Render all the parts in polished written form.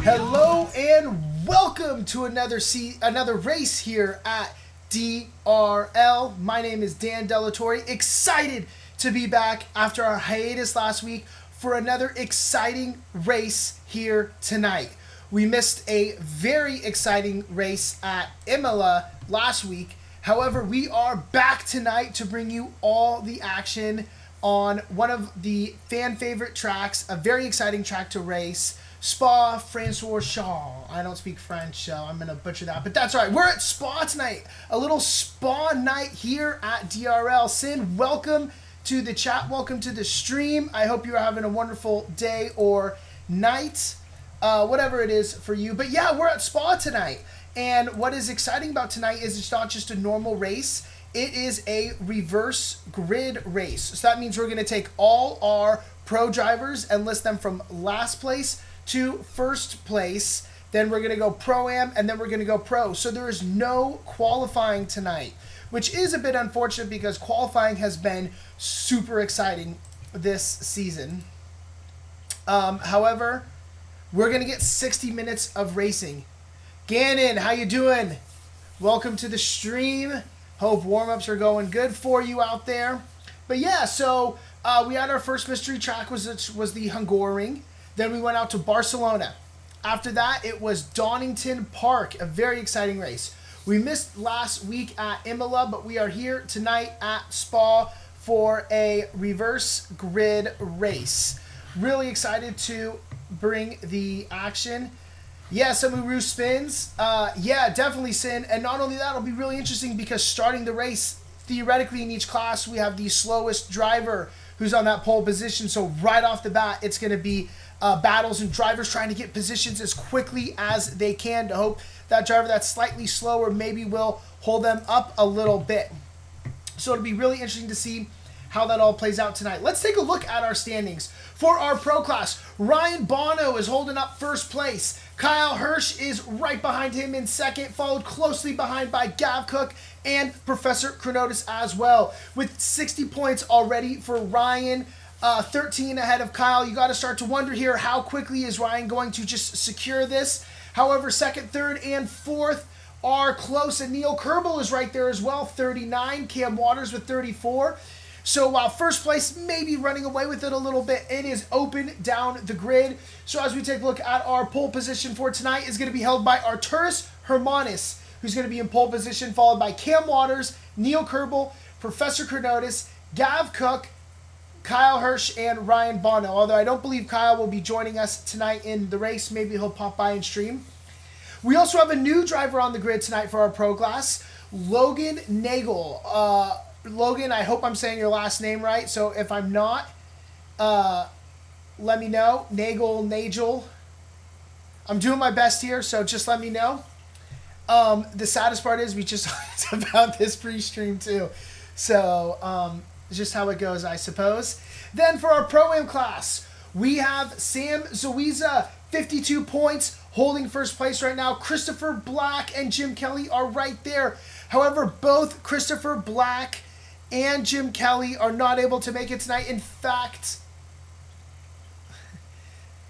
Hello and welcome to another race here at DRL. My name is Dan Delatorre. Excited to be back after our hiatus last week for another exciting race here tonight. We missed a very exciting race at Imola last week. However, we are back tonight to bring you all the action on one of the fan favorite tracks, a very exciting track to race, Spa-Francorchamps. I don't speak French, so I'm going to butcher that, but that's all right. We're at Spa tonight, a little Spa night here at DRL. Sin, welcome to the chat, welcome to the stream. I hope you're having a wonderful day or night, whatever it is for you. But yeah, we're at Spa tonight, and what is exciting about tonight is it's not just a normal race. It is a reverse grid race. So that means we're going to take all our pro drivers and list them from last place to first place. Then we're going to go Pro-Am, and then we're going to go Pro. So there is no qualifying tonight, which is a bit unfortunate because qualifying has been super exciting this season. However, we're going to get 60 minutes of racing. Gannon, how you doing? Welcome to the stream. Hope warm-ups are going good for you out there. But yeah, so we had our first mystery track, was the Hungaroring. Then we went out to Barcelona. After that, it was Donington Park, a very exciting race. We missed last week at Imola, but we are here tonight at Spa for a reverse grid race. Really excited to bring the action. Yeah, some Uru spins. Yeah, definitely Sin. And not only that, it'll be really interesting because starting the race, theoretically in each class, we have the slowest driver who's on that pole position. So right off the bat, it's going to be battles and drivers trying to get positions as quickly as they can to hope that driver that's slightly slower maybe will hold them up a little bit. So it'll be really interesting to see how that all plays out tonight. Let's take a look at our standings. For our pro class, Ryan Bono is holding up first place. Kyle Hirsch is right behind him in second, followed closely behind by Gav Cook and Professor Chronotis as well. With 60 points already for Ryan, 13 ahead of Kyle. You got to start to wonder here, how quickly is Ryan going to just secure this? However, second, third, and fourth are close, and Neil Kerbel is right there as well, 39. Cam Waters with 34. So while first place may be running away with it a little bit, it is open down the grid. So as we take a look at our pole position for tonight, is going to be held by Arturas Hermanis, who's going to be in pole position, followed by Cam Waters, Neil Kerbel, Professor Chronotis, Gav Cook, Kyle Hirsch, and Ryan Bono. Although I don't believe Kyle will be joining us tonight in the race. Maybe he'll pop by and stream. We also have a new driver on the grid tonight for our pro class, Logan Nagel. Logan, I hope I'm saying your last name right. So if I'm not, let me know. Nagel. I'm doing my best here, so just let me know. The saddest part is we just talked about this pre-stream too. So just how it goes, I suppose. Then for our Pro-Am class, we have Sam Zoiza, 52 points, holding first place right now. Christopher Black and Jim Kelly are right there. However, both Christopher Black and Jim Kelly are not able to make it tonight. In fact,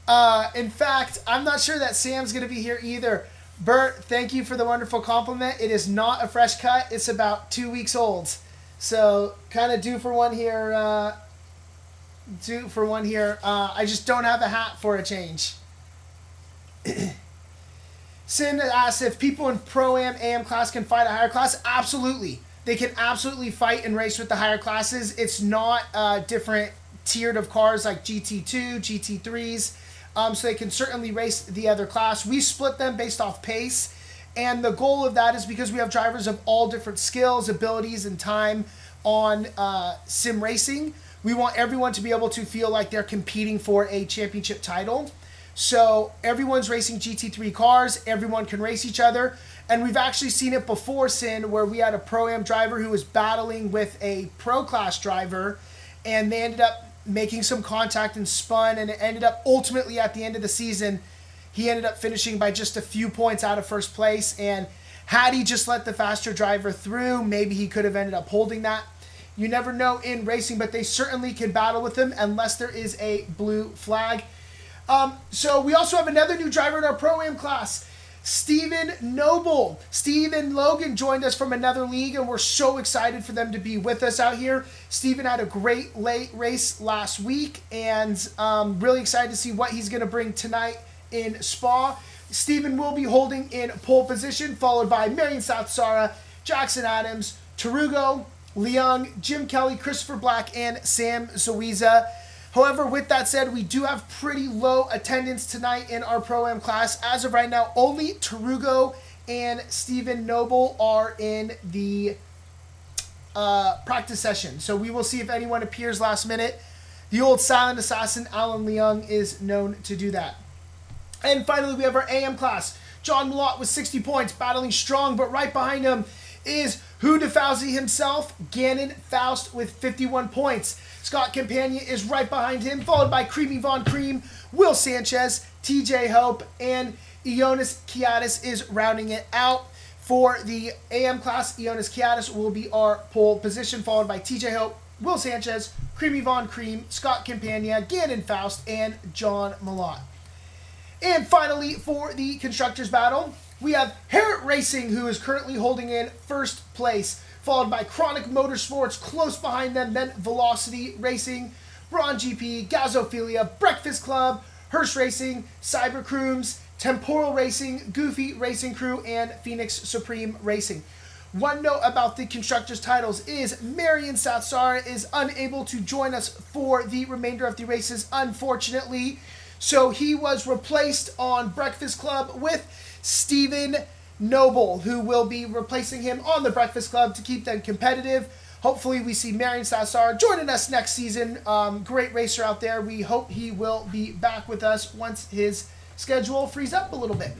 I'm not sure that Sam's going to be here either. Bert, thank you for the wonderful compliment. It is not a fresh cut. It's about 2 weeks old. So kind of due for one here. I just don't have a hat for a change. Sin asks if people in Pro-Am, AM class can fight a higher class. Absolutely. They can absolutely fight and race with the higher classes. It's not different tiered of cars like GT2, GT3s. So they can certainly race the other class. We split them based off pace. And the goal of that is because we have drivers of all different skills, abilities, and time on sim racing. We want everyone to be able to feel like they're competing for a championship title. So everyone's racing GT3 cars. Everyone can race each other. And we've actually seen it before, Sin, where we had a Pro-Am driver who was battling with a Pro Class driver, and they ended up making some contact and spun, and it ended up ultimately at the end of the season, he ended up finishing by just a few points out of first place. And had he just let the faster driver through, maybe he could have ended up holding that. You never know in racing, but they certainly can battle with him unless there is a blue flag. So we also have another new driver in our Pro-Am class, Stephen Noble. Steve and Logan joined us from another league, and we're so excited for them to be with us out here. Stephen had a great late race last week, and really excited to see what he's going to bring tonight in Spa. Stephen will be holding in pole position, followed by Marion Satsara, Jackson Adams, Tarugo, Leung, Jim Kelly, Christopher Black, and Sam Zawiza. However, with that said, we do have pretty low attendance tonight in our Pro-Am class. As of right now, only Tarugo and Stephen Noble are in the practice session. So we will see if anyone appears last minute. The old silent assassin, Alan Leung, is known to do that. And finally, we have our AM class. John Malott with 60 points, battling strong, but right behind him is Huda Fauzi himself, Gannon Faust with 51 points. Scott Campagna is right behind him, followed by Creamy Von Cream, Will Sanchez, TJ Hope, and Ioannis Kiadis is rounding it out. For the AM class, Ioannis Kiadis will be our pole position, followed by TJ Hope, Will Sanchez, Creamy Von Cream, Scott Campagna, Gannon Faust, and John Malott. And finally, for the Constructors Battle, we have Harrod Racing, who is currently holding in first place, followed by Chronic Motorsports close behind them, then Velocity Racing, Braun GP, Gazophilia, Breakfast Club, Hearst Racing, Cyber Crooms, Temporal Racing, Goofy Racing Crew, and Phoenix Supreme Racing. One note about the Constructors titles is Marion Satsara is unable to join us for the remainder of the races, unfortunately. So he was replaced on Breakfast Club with Stephen Noble, who will be replacing him on the Breakfast Club to keep them competitive. Hopefully we see Marion Sassar joining us next season. Great racer out there. We hope he will be back with us once his schedule frees up a little bit.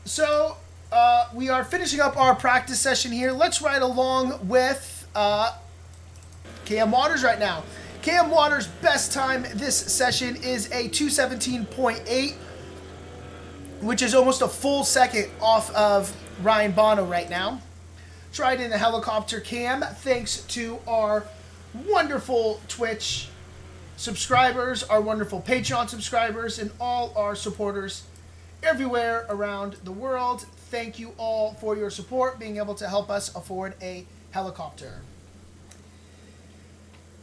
So we are finishing up our practice session here. Let's ride along with Cam Waters right now. Cam Waters' best time this session is a 2:17.8, which is almost a full second off of Ryan Bono right now. Tried in a helicopter Cam, thanks to our wonderful Twitch subscribers, our wonderful Patreon subscribers, and all our supporters everywhere around the world. Thank you all for your support, being able to help us afford a helicopter.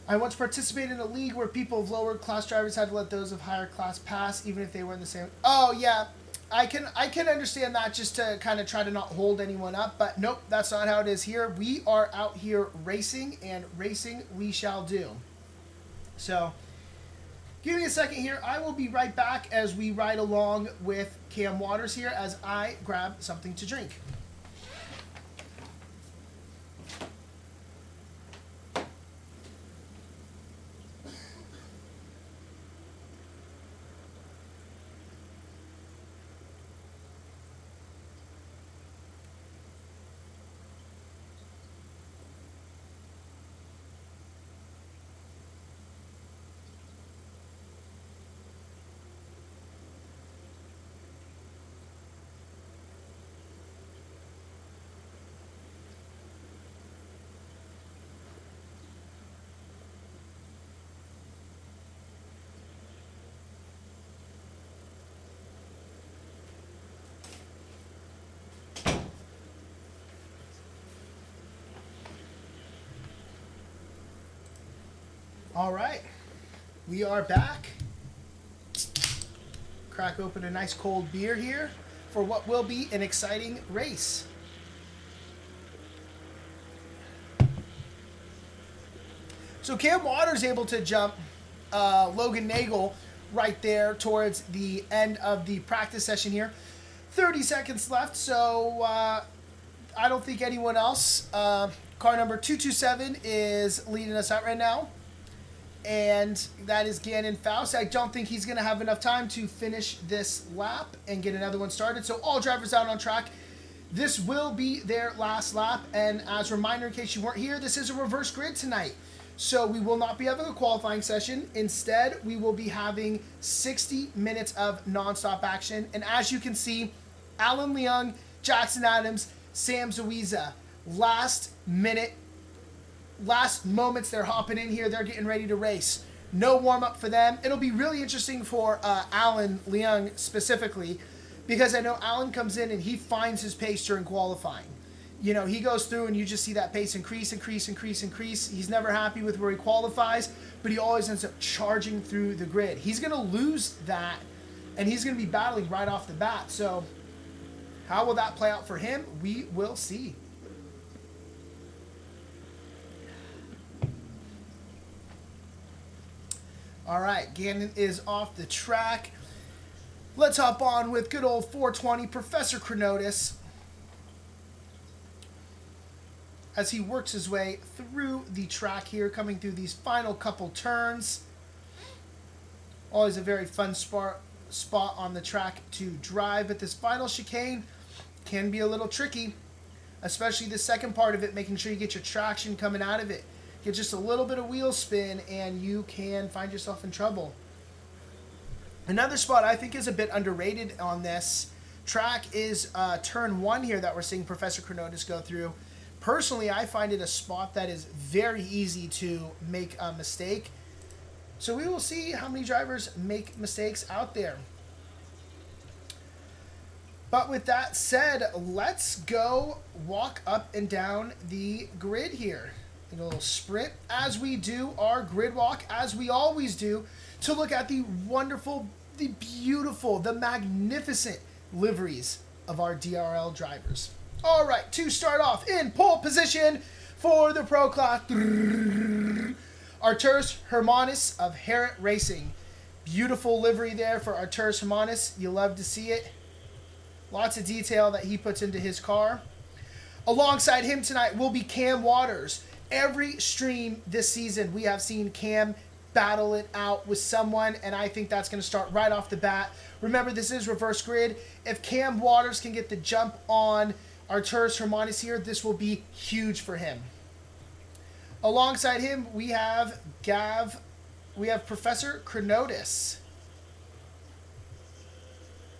I once participated in a league where people of lower class drivers had to let those of higher class pass, even if they were in the same... Oh, yeah. I can understand that, just to kind of try to not hold anyone up, but nope, that's not how it is here. We are out here racing, and racing we shall do. So, give me a second here. I will be right back as we ride along with Cam Waters here as I grab something to drink. All right, we are back. Crack open a nice cold beer here for what will be an exciting race. So Cam Waters able to jump Logan Nagel right there towards the end of the practice session here. 30 seconds left, so I don't think anyone else. Car number 227 is leading us out right now. And that is Gannon Faust. I don't think he's going to have enough time to finish this lap and get another one started. So all drivers out on track. This will be their last lap. And as a reminder, in case you weren't here, this is a reverse grid tonight. So we will not be having a qualifying session. Instead, we will be having 60 minutes of nonstop action. And as you can see, Alan Leung, Jackson Adams, Sam Zawiza, last moments, they're hopping in here. They're getting ready to race. No warm-up for them. It'll be really interesting for Alan Leung specifically, because I know Alan comes in and he finds his pace during qualifying. You know, he goes through and you just see that pace increase. He's never happy with where he qualifies, but he always ends up charging through the grid. He's going to lose that, and he's going to be battling right off the bat. So how will that play out for him? We will see. All right, Gannon is off the track. Let's hop on with good old 420 Professor Chronotis as he works his way through the track here, coming through these final couple turns. Always a very fun spot on the track to drive, but this final chicane can be a little tricky, especially the second part of it, making sure you get your traction coming out of it. Get just a little bit of wheel spin and you can find yourself in trouble. Another spot I think is a bit underrated on this track is turn 1 here that we're seeing Professor Chronotis go through. Personally, I find it a spot that is very easy to make a mistake. So we will see how many drivers make mistakes out there. But with that said, let's go walk up and down the grid here. A little sprint as we do our grid walk, as we always do, to look at the wonderful, the beautiful, the magnificent liveries of our DRL drivers. All right, to start off in pole position for the Pro Class, Arturus Hermanus of Herret Racing. Beautiful livery there for Arturus Hermanus. You love to see it. Lots of detail that he puts into his car. Alongside him tonight will be Cam Waters. Every stream this season, we have seen Cam battle it out with someone, and I think that's going to start right off the bat. Remember, this is reverse grid. If Cam Waters can get the jump on Arturus Hermanus here, this will be huge for him. Alongside him, we have Professor Chronotis.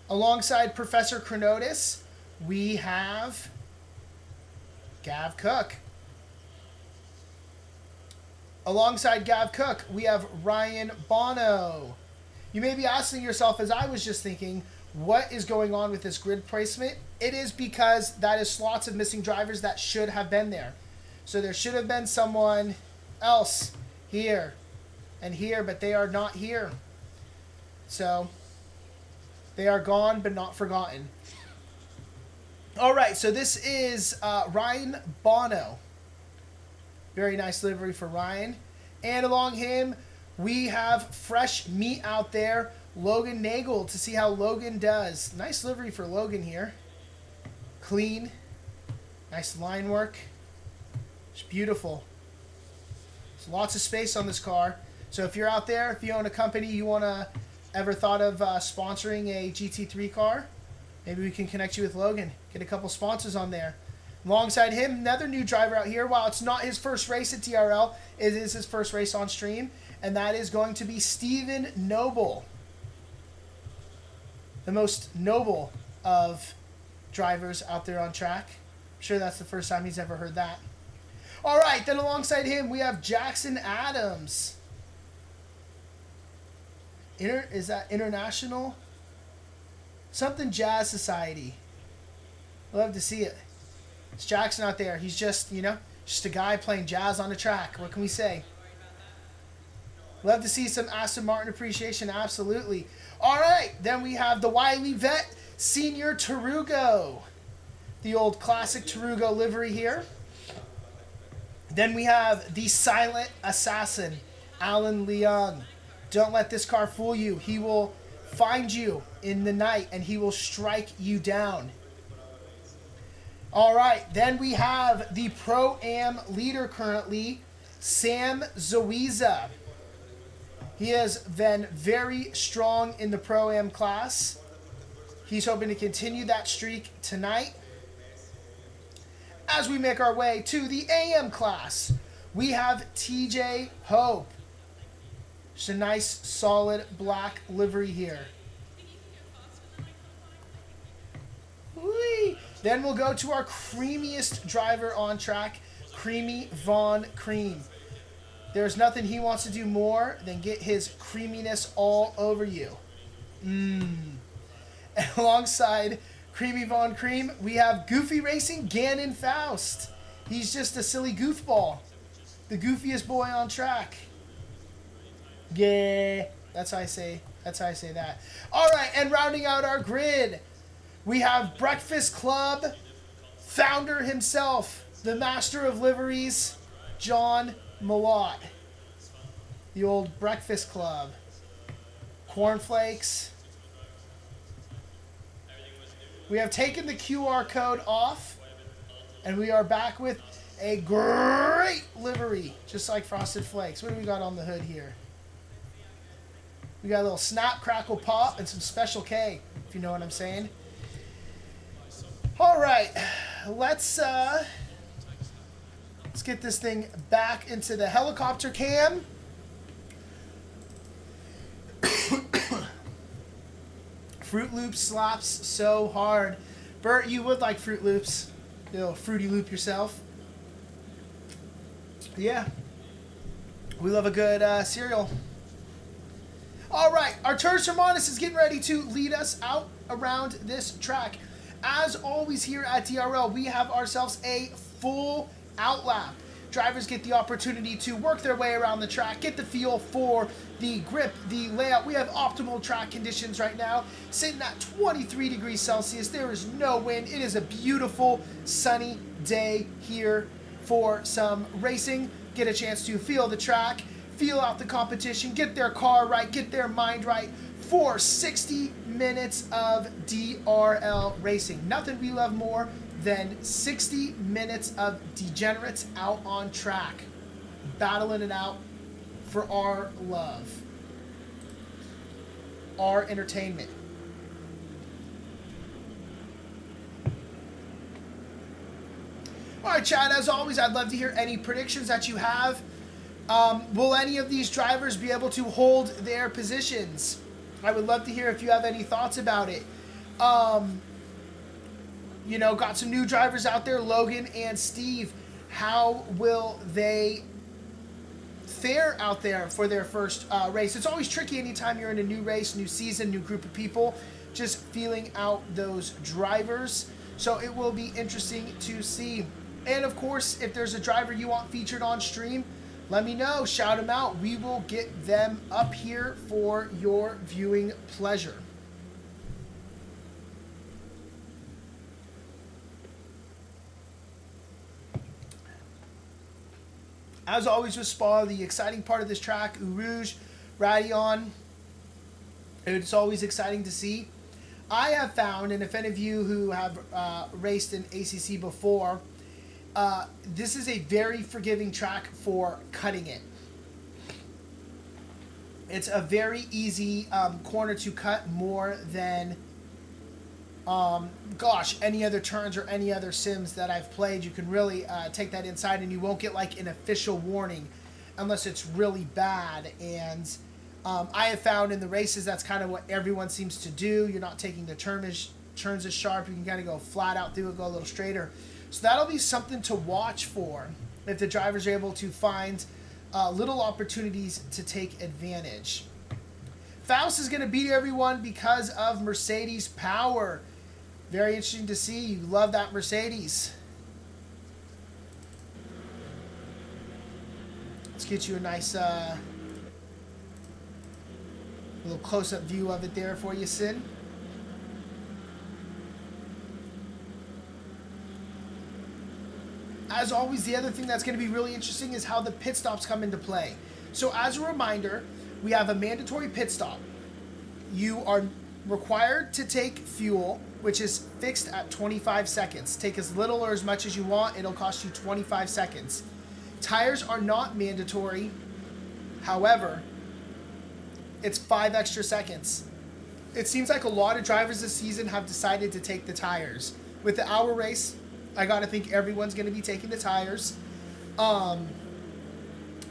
Alongside Professor Chronotis, we have Gav Cook. Alongside Gav Cook, we have Ryan Bono. You may be asking yourself, as I was just thinking, what is going on with this grid placement? It is because that is slots of missing drivers that should have been there. So there should have been someone else here and here, but they are not here. So they are gone but not forgotten. All right, so this is Ryan Bono. Very nice livery for Ryan. And along him, we have fresh meat out there, Logan Nagel, to see how Logan does. Nice livery for Logan here. Clean. Nice line work. It's beautiful. There's lots of space on this car. So if you're out there, if you own a company, you want to ever thought of sponsoring a GT3 car, maybe we can connect you with Logan. Get a couple sponsors on there. Alongside him, another new driver out here. While it's not his first race at TRL, it is his first race on stream, and that is going to be Steven Noble. The most noble of drivers out there on track. I'm sure that's the first time he's ever heard that. All right, then alongside him, we have Jackson Adams. Is that International? Something Jazz Society. Love to see it. It's Jackson out there. He's just, just a guy playing jazz on the track. What can we say? Love to see some Aston Martin appreciation, absolutely. All right, then we have the Wiley Vet, Senior Tarugo. The old classic Tarugo livery here. Then we have the Silent Assassin, Alan Leung. Don't let this car fool you. He will find you in the night and he will strike you down. All right, then we have the Pro-Am leader currently, Sam Zoiza. He has been very strong in the Pro-Am class. He's hoping to continue that streak tonight. As we make our way to the AM class, we have TJ Hope. Just a nice, solid black livery here. Whee! Then we'll go to our creamiest driver on track, Creamy Von Cream. There's nothing he wants to do more than get his creaminess all over you. And alongside Creamy Von Cream, we have Goofy Racing Gannon Faust. He's just a silly goofball. The goofiest boy on track. Yeah, that's how I say that. All right, and rounding out our grid, we have Breakfast Club founder himself, the master of liveries, John Malott. The old Breakfast Club. Cornflakes. We have taken the QR code off, and we are back with a great livery, just like Frosted Flakes. What do we got on the hood here? We got a little snap, crackle, pop, and some Special K, if you know what I'm saying. All right, let's get this thing back into the helicopter cam. Fruit Loops slaps so hard. Bert, you would like Fruit Loops. You'll Fruity Loop yourself. Yeah. We love a good cereal. All right, Arturus Hermanus is getting ready to lead us out around this track. As always here at DRL, we have ourselves a full outlap. Drivers get the opportunity to work their way around the track, get the feel for the grip, the layout. We have optimal track conditions right now, sitting at 23 degrees Celsius. There is no wind. It is a beautiful sunny day here for some racing. Get a chance to feel the track, feel out the competition, get their car right, get their mind right for 60 minutes of DRL racing. Nothing we love more than 60 minutes of degenerates out on track, battling it out for our love, our entertainment. All right, Chad, as always, I'd love to hear any predictions that you have. Will any of these drivers be able to hold their positions? I would love to hear if you have any thoughts about it. You know, got some new drivers out there, Logan and Steve. How will they fare out there for their first race? It's always tricky anytime you're in a new race, new season, new group of people, just feeling out those drivers. So it will be interesting to see. And of course, if there's a driver you want featured on stream, let me know. Shout them out. We will get them up here for your viewing pleasure. As always with Spa, the exciting part of this track, Eau Rouge, Radeon, it's always exciting to see. I have found, and if any of you who have raced in ACC before, this is a very forgiving track for cutting it. It's a very easy corner to cut more than, any other turns or any other sims that I've played. You can really take that inside and you won't get like an official warning unless it's really bad. And I have found in the races that's kind of what everyone seems to do. You're not taking the turns as sharp. You can kind of go flat out through it, go a little straighter. So that'll be something to watch for if the drivers are able to find little opportunities to take advantage. Faust is going to beat everyone because of Mercedes power. Very interesting to see. You love that Mercedes. Let's get you a nice little close-up view of it there for you, Sid. As always, the other thing that's going to be really interesting is how the pit stops come into play. So as a reminder, we have a mandatory pit stop. You are required to take fuel, which is fixed at 25 seconds. Take as little or as much as you want. It'll cost you 25 seconds. Tires are not mandatory. However, it's 5 extra seconds. It seems like a lot of drivers this season have decided to take the tires. With the hour race, I got to think everyone's going to be taking the tires. But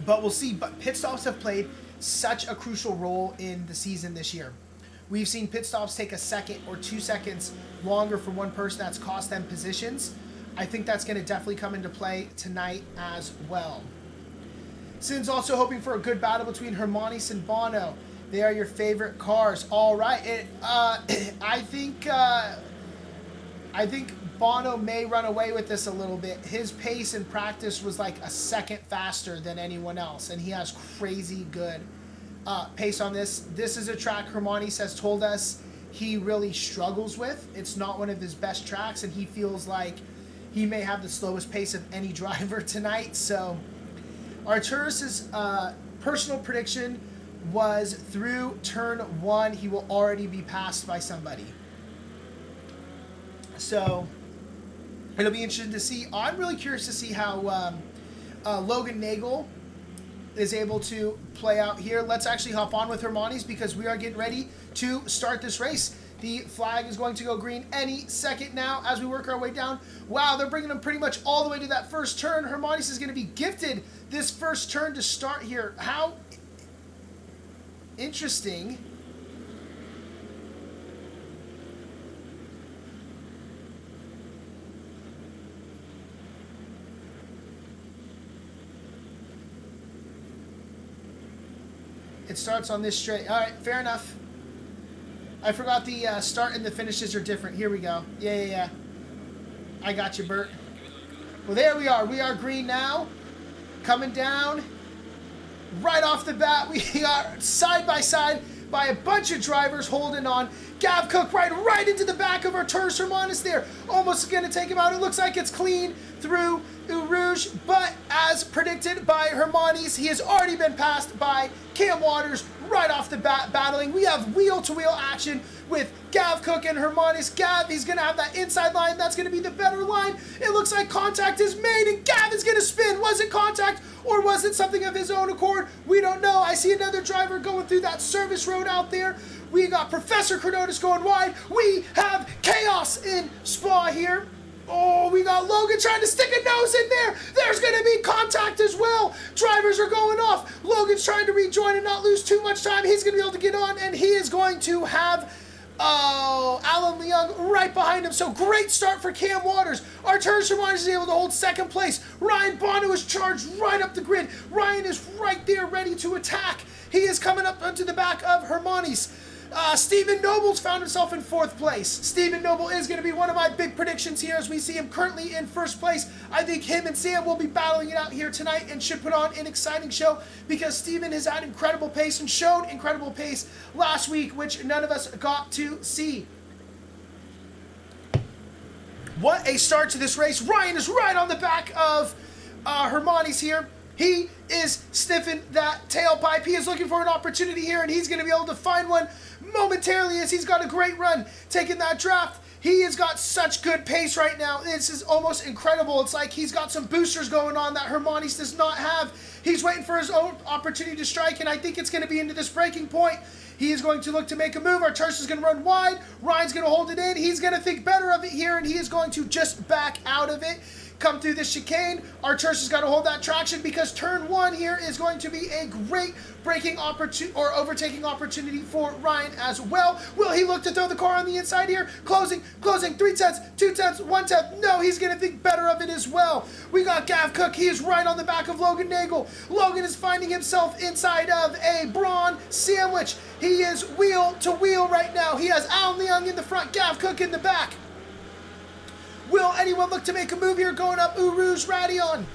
we'll see. But pit stops have played such a crucial role in the season this year. We've seen pit stops take a second or 2 seconds longer for one person. That's cost them positions. I think that's going to definitely come into play tonight as well. Sin's also hoping for a good battle between Hermanis and Bono. They are your favorite cars. All right. I think Bono may run away with this a little bit. His pace in practice was like a second faster than anyone else, and he has crazy good pace on this. This is a track Hermanis has told us he really struggles with. It's not one of his best tracks, and he feels like he may have the slowest pace of any driver tonight. So Arturus' personal prediction was through turn 1, he will already be passed by somebody. So it'll be interesting to see. I'm really curious to see how Logan Nagel is able to play out here. Let's actually hop on with Hermanis because we are getting ready to start this race. The flag is going to go green any second now as we work our way down. Wow, they're bringing them pretty much all the way to that first turn. Hermanis is going to be gifted this first turn to start here. How interesting. It starts on this straight. All right, fair enough. I forgot the start and the finishes are different. Here we go. Yeah. I got you, Bert. Well, there we are. We are green now. Coming down. Right off the bat, we are side by side by a bunch of drivers holding on. Gav Cook right into the back of Arturus Hermanis there. Almost going to take him out. It looks like it's clean through Eau Rouge, but as predicted by Hermanis, he has already been passed by Cam Waters right off the bat battling. We have wheel-to-wheel action with Gav Cook and Hermanis. Gav, he's going to have that inside line. That's going to be the better line. It looks like contact is made, and Gav is going to spin. Was it contact, or was it something of his own accord? We don't know. I see another driver going through that service road out there. We got Professor Chronotis going wide. We have Chaos in Spa here. Oh, we got Logan trying to stick a nose in there. There's going to be contact as well. Drivers are going off. Logan's trying to rejoin and not lose too much time. He's going to be able to get on, and he is going to have Alan Leung right behind him. So great start for Cam Waters. Arturus Hermanis is able to hold second place. Ryan Bono is charged right up the grid. Ryan is right there ready to attack. He is coming up onto the back of Hermanis. Stephen Noble's found himself in fourth place. Stephen Noble is going to be one of my big predictions here as we see him currently in first place. I think him and Sam will be battling it out here tonight and should put on an exciting show because Stephen has had incredible pace and showed incredible pace last week, which none of us got to see. What a start to this race. Ryan is right on the back of Hermanis here. He is sniffing that tailpipe. He is looking for an opportunity here, and he's going to be able to find one momentarily as he's got a great run taking that draft. He has got such good pace right now. This is almost incredible. It's like he's got some boosters going on that Hermanis does not have. He's waiting for his own opportunity to strike, and I think it's going to be into this breaking point. He is going to look to make a move. Arturus is going to run wide. Ryan's going to hold it in. He's going to think better of it here, and he is going to just back out of it. Come through this chicane. Arturus has got to hold that traction because turn 1 here is going to be a great braking opportunity or overtaking opportunity for Ryan as well. Will he look to throw the car on the inside here? Closing, 3 tenths, 2 tenths, 1 tenth. No, he's going to think better of it as well. We got Gav Cook. He is right on the back of Logan Nagel. Logan is finding himself inside of a brawn sandwich. He is wheel to wheel right now. He has Alan Leung in the front, Gav Cook in the back. Will anyone look to make a move here going up Eau Rouge Radion?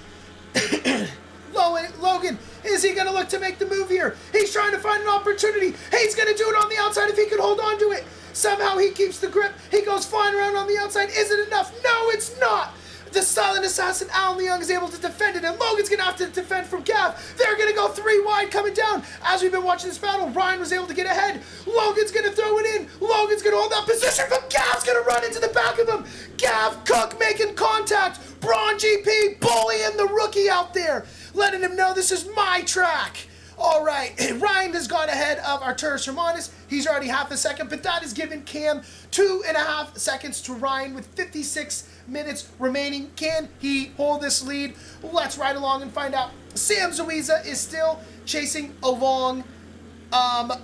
Logan, is he going to look to make the move here? He's trying to find an opportunity. He's going to do it on the outside if he can hold on to it. Somehow he keeps the grip. He goes flying around on the outside. Is it enough? No, it's not. The silent assassin, Alan Leung, is able to defend it, and Logan's going to have to defend from Gav. They're going to go 3 wide coming down. As we've been watching this battle, Ryan was able to get ahead. Logan's going to throw it in. Logan's going to hold that position, but Gav's going to run into the back of him. Gav Cook making contact. Braun GP bullying the rookie out there, letting him know this is my track. All right, Ryan has gone ahead of Arturus Hermanis. He's already half a second, but that has given Cam 2.5 seconds to Ryan with 56 minutes remaining. Can he hold this lead? Let's ride along and find out. Sam Zuiza is still chasing along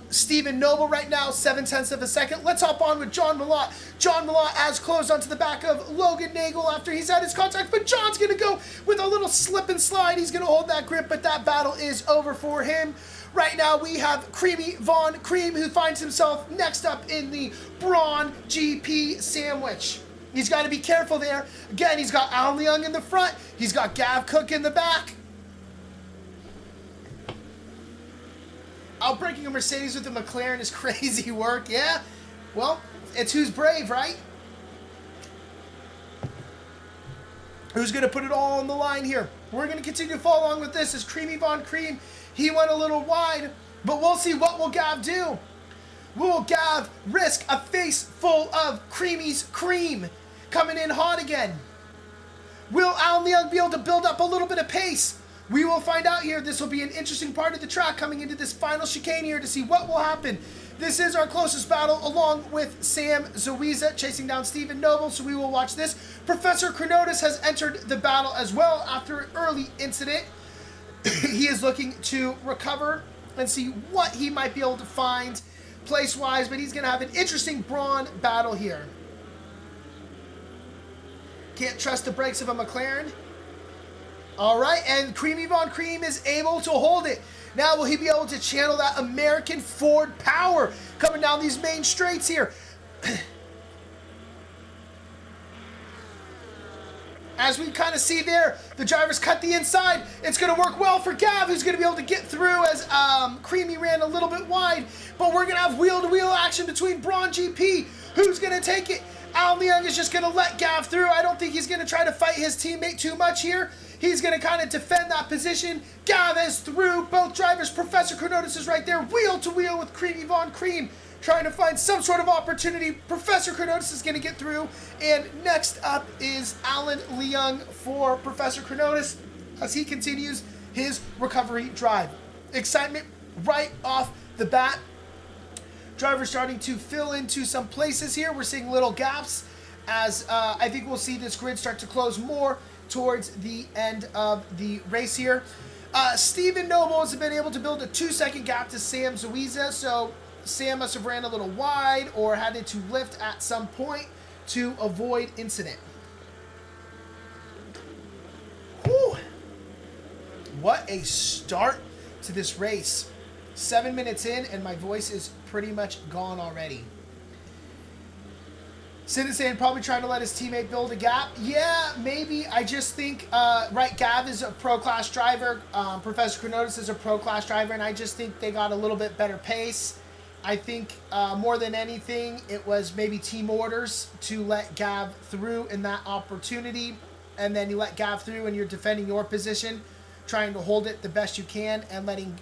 Stephen Noble right now, 7/10 of a second. Let's hop on with John Malott. John Malott has closed onto the back of Logan Nagel after he's had his contact, but John's going to go with a little slip and slide. He's going to hold that grip, but that battle is over for him. Right now we have Creamy Von Cream, who finds himself next up in the Braun GP sandwich. He's got to be careful there. Again, he's got Alan Leung in the front. He's got Gav Cook in the back. Outbreaking a Mercedes with a McLaren is crazy work, yeah? Well, it's who's brave, right? Who's going to put it all on the line here? We're going to continue to follow along with this as Creamy Von Cream. He went a little wide, but we'll see what will Gav do. Will Gav risk a face full of Creamy's cream coming in hot again? Will Alan Leung be able to build up a little bit of pace? We will find out here. This will be an interesting part of the track coming into this final chicane here to see what will happen. This is our closest battle along with Sam Zawiza chasing down Stephen Noble, so we will watch this. Professor Chronotis has entered the battle as well after an early incident. He is looking to recover and see what he might be able to find place-wise, but he's going to have an interesting brawn battle here. Can't trust the brakes of a McLaren. All right, and Creamy Von Cream is able to hold it. Now will he be able to channel that American Ford power coming down these main straights here? As we kind of see there, the drivers cut the inside. It's going to work well for Gav, who's going to be able to get through as Creamy ran a little bit wide. But we're going to have wheel-to-wheel action between Braun GP. Who's going to take it? Al Leung is just going to let Gav through. I don't think he's going to try to fight his teammate too much here. He's going to kind of defend that position. Gav is through. Both drivers. Professor Chronotis is right there, wheel-to-wheel with Creamy Von Cream, trying to find some sort of opportunity. Professor Chronotis is going to get through. And next up is Alan Leung for Professor Chronotis as he continues his recovery drive. Excitement right off the bat. Drivers starting to fill into some places here. We're seeing little gaps as I think we'll see this grid start to close more towards the end of the race here. Stephen Noble has been able to build a 2-second gap to Sam Zawiza, so Sam must have ran a little wide or had to lift at some point to avoid incident. Whew. What a start to this race. 7 minutes in and my voice is pretty much gone already. Citizen probably trying to let his teammate build a gap. Yeah, maybe. I just think, right, Gav is a pro-class driver. Professor Chronotis is a pro-class driver, and I just think they got a little bit better pace. I think more than anything, it was maybe team orders to let Gav through in that opportunity. And then you let Gav through and you're defending your position, trying to hold it the best you can and letting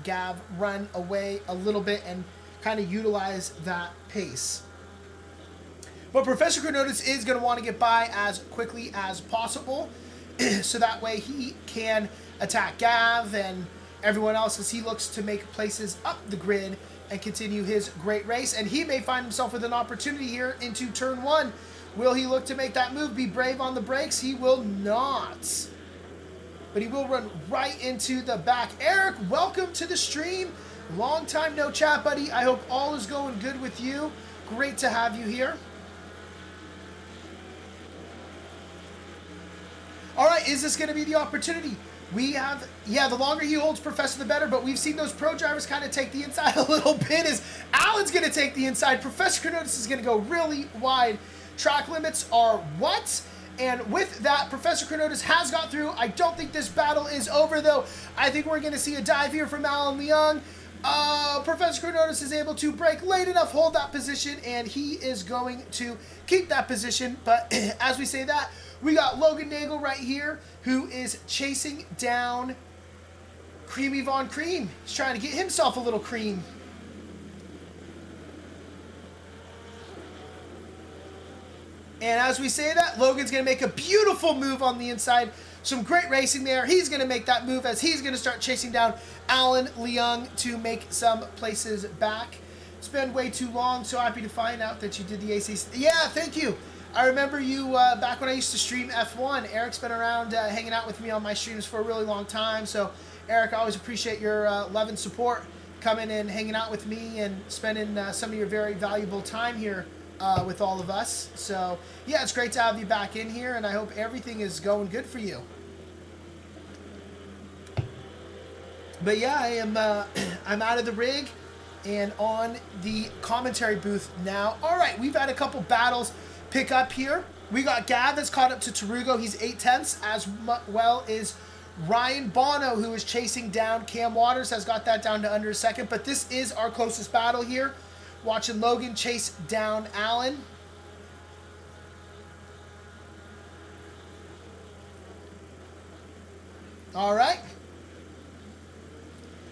Gav run away a little bit and kind of utilize that pace. But Professor Chronotis is going to want to get by as quickly as possible so that way he can attack Gav and everyone else as he looks to make places up the grid and continue his great race. And he may find himself with an opportunity here into turn 1. Will he look to make that move, be brave on the brakes? He will not. But he will run right into the back. Eric, welcome to the stream. Long time no chat, buddy. I hope all is going good with you. Great to have you here. All right, is this going to be the opportunity? We have, yeah, the longer he holds Professor, the better, but we've seen those pro drivers kind of take the inside a little bit as Alan's going to take the inside. Professor Chronotis is going to go really wide. Track limits are what? And with that, Professor Chronotis has got through. I don't think this battle is over, though. I think we're going to see a dive here from Alan Leung. Professor Chronotis is able to break late enough, hold that position, and he is going to keep that position. But as we say that, we got Logan Nagel right here, who is chasing down Creamy Von Cream. He's trying to get himself a little cream. And as we say that, Logan's going to make a beautiful move on the inside. Some great racing there. He's going to make that move as he's going to start chasing down Alan Leung to make some places back. It's been way too long. So happy to find out that you did the ACC. Yeah, thank you. I remember you back when I used to stream F1. Eric's been around hanging out with me on my streams for a really long time. So, Eric, I always appreciate your love and support coming and hanging out with me and spending some of your very valuable time here with all of us. So, yeah, it's great to have you back in here, and I hope everything is going good for you. But yeah, I am I'm out of the rig and on the commentary booth now. All right, we've had a couple battles pick up here. We got Gav that's caught up to Tarugo. He's 8/10, as well as Ryan Bono, who is chasing down Cam Waters, has got that down to under a second. But this is our closest battle here. Watching Logan chase down Allen. All right.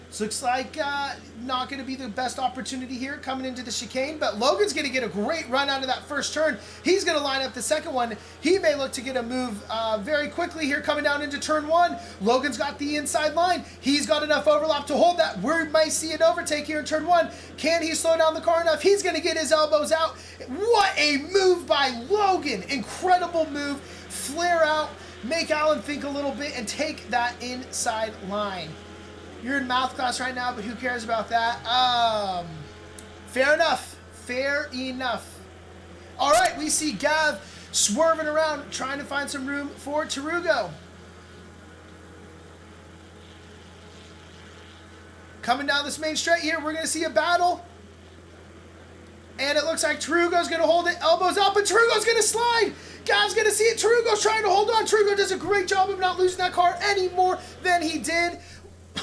So looks like not going to be the best opportunity here coming into the chicane, but Logan's going to get a great run out of that first turn. He's going to line up the second one. He may look to get a move very quickly here coming down into turn one. Logan's got the inside line. He's got enough overlap to hold that. We might see an overtake here in turn one. Can he slow down the car enough? He's going to get his elbows out. What a move by Logan. Incredible move. Flare out, make Allen think a little bit, and take that inside line. You're in math class right now, but who cares about that? Fair enough. Fair enough. All right, we see Gav swerving around, trying to find some room for Tarugo. Coming down this main straight here, we're going to see a battle. And it looks like Tarugo's going to hold it, elbows up, and Tarugo's going to slide. Gav's going to see it. Tarugo's trying to hold on. Tarugo does a great job of not losing that car any more than he did.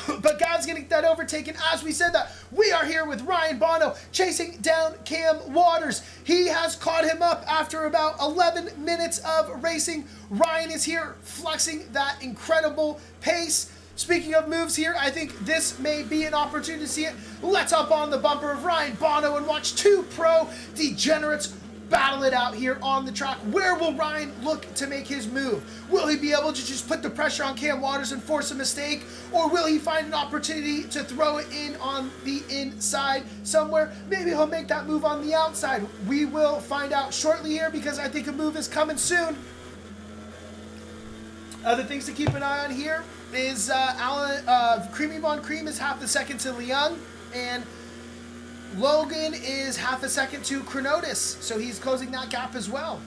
But God's going to get that overtaken. As we said that, we are here with Ryan Bono chasing down Cam Waters. He has caught him up after about 11 minutes of racing. Ryan is here flexing that incredible pace. Speaking of moves here, I think this may be an opportunity to see it. Let's hop on the bumper of Ryan Bono and watch two pro degenerates battle it out here on the track. Where will Ryan look to make his move? Will he be able to just put the pressure on Cam Waters and force a mistake? Or will he find an opportunity to throw it in on the inside somewhere? Maybe he'll make that move on the outside. We will find out shortly here because I think a move is coming soon. Other things to keep an eye on here is Creamy Von Cream is half a second to Leung, and Logan is half a second to Chronotis, so he's closing that gap as well.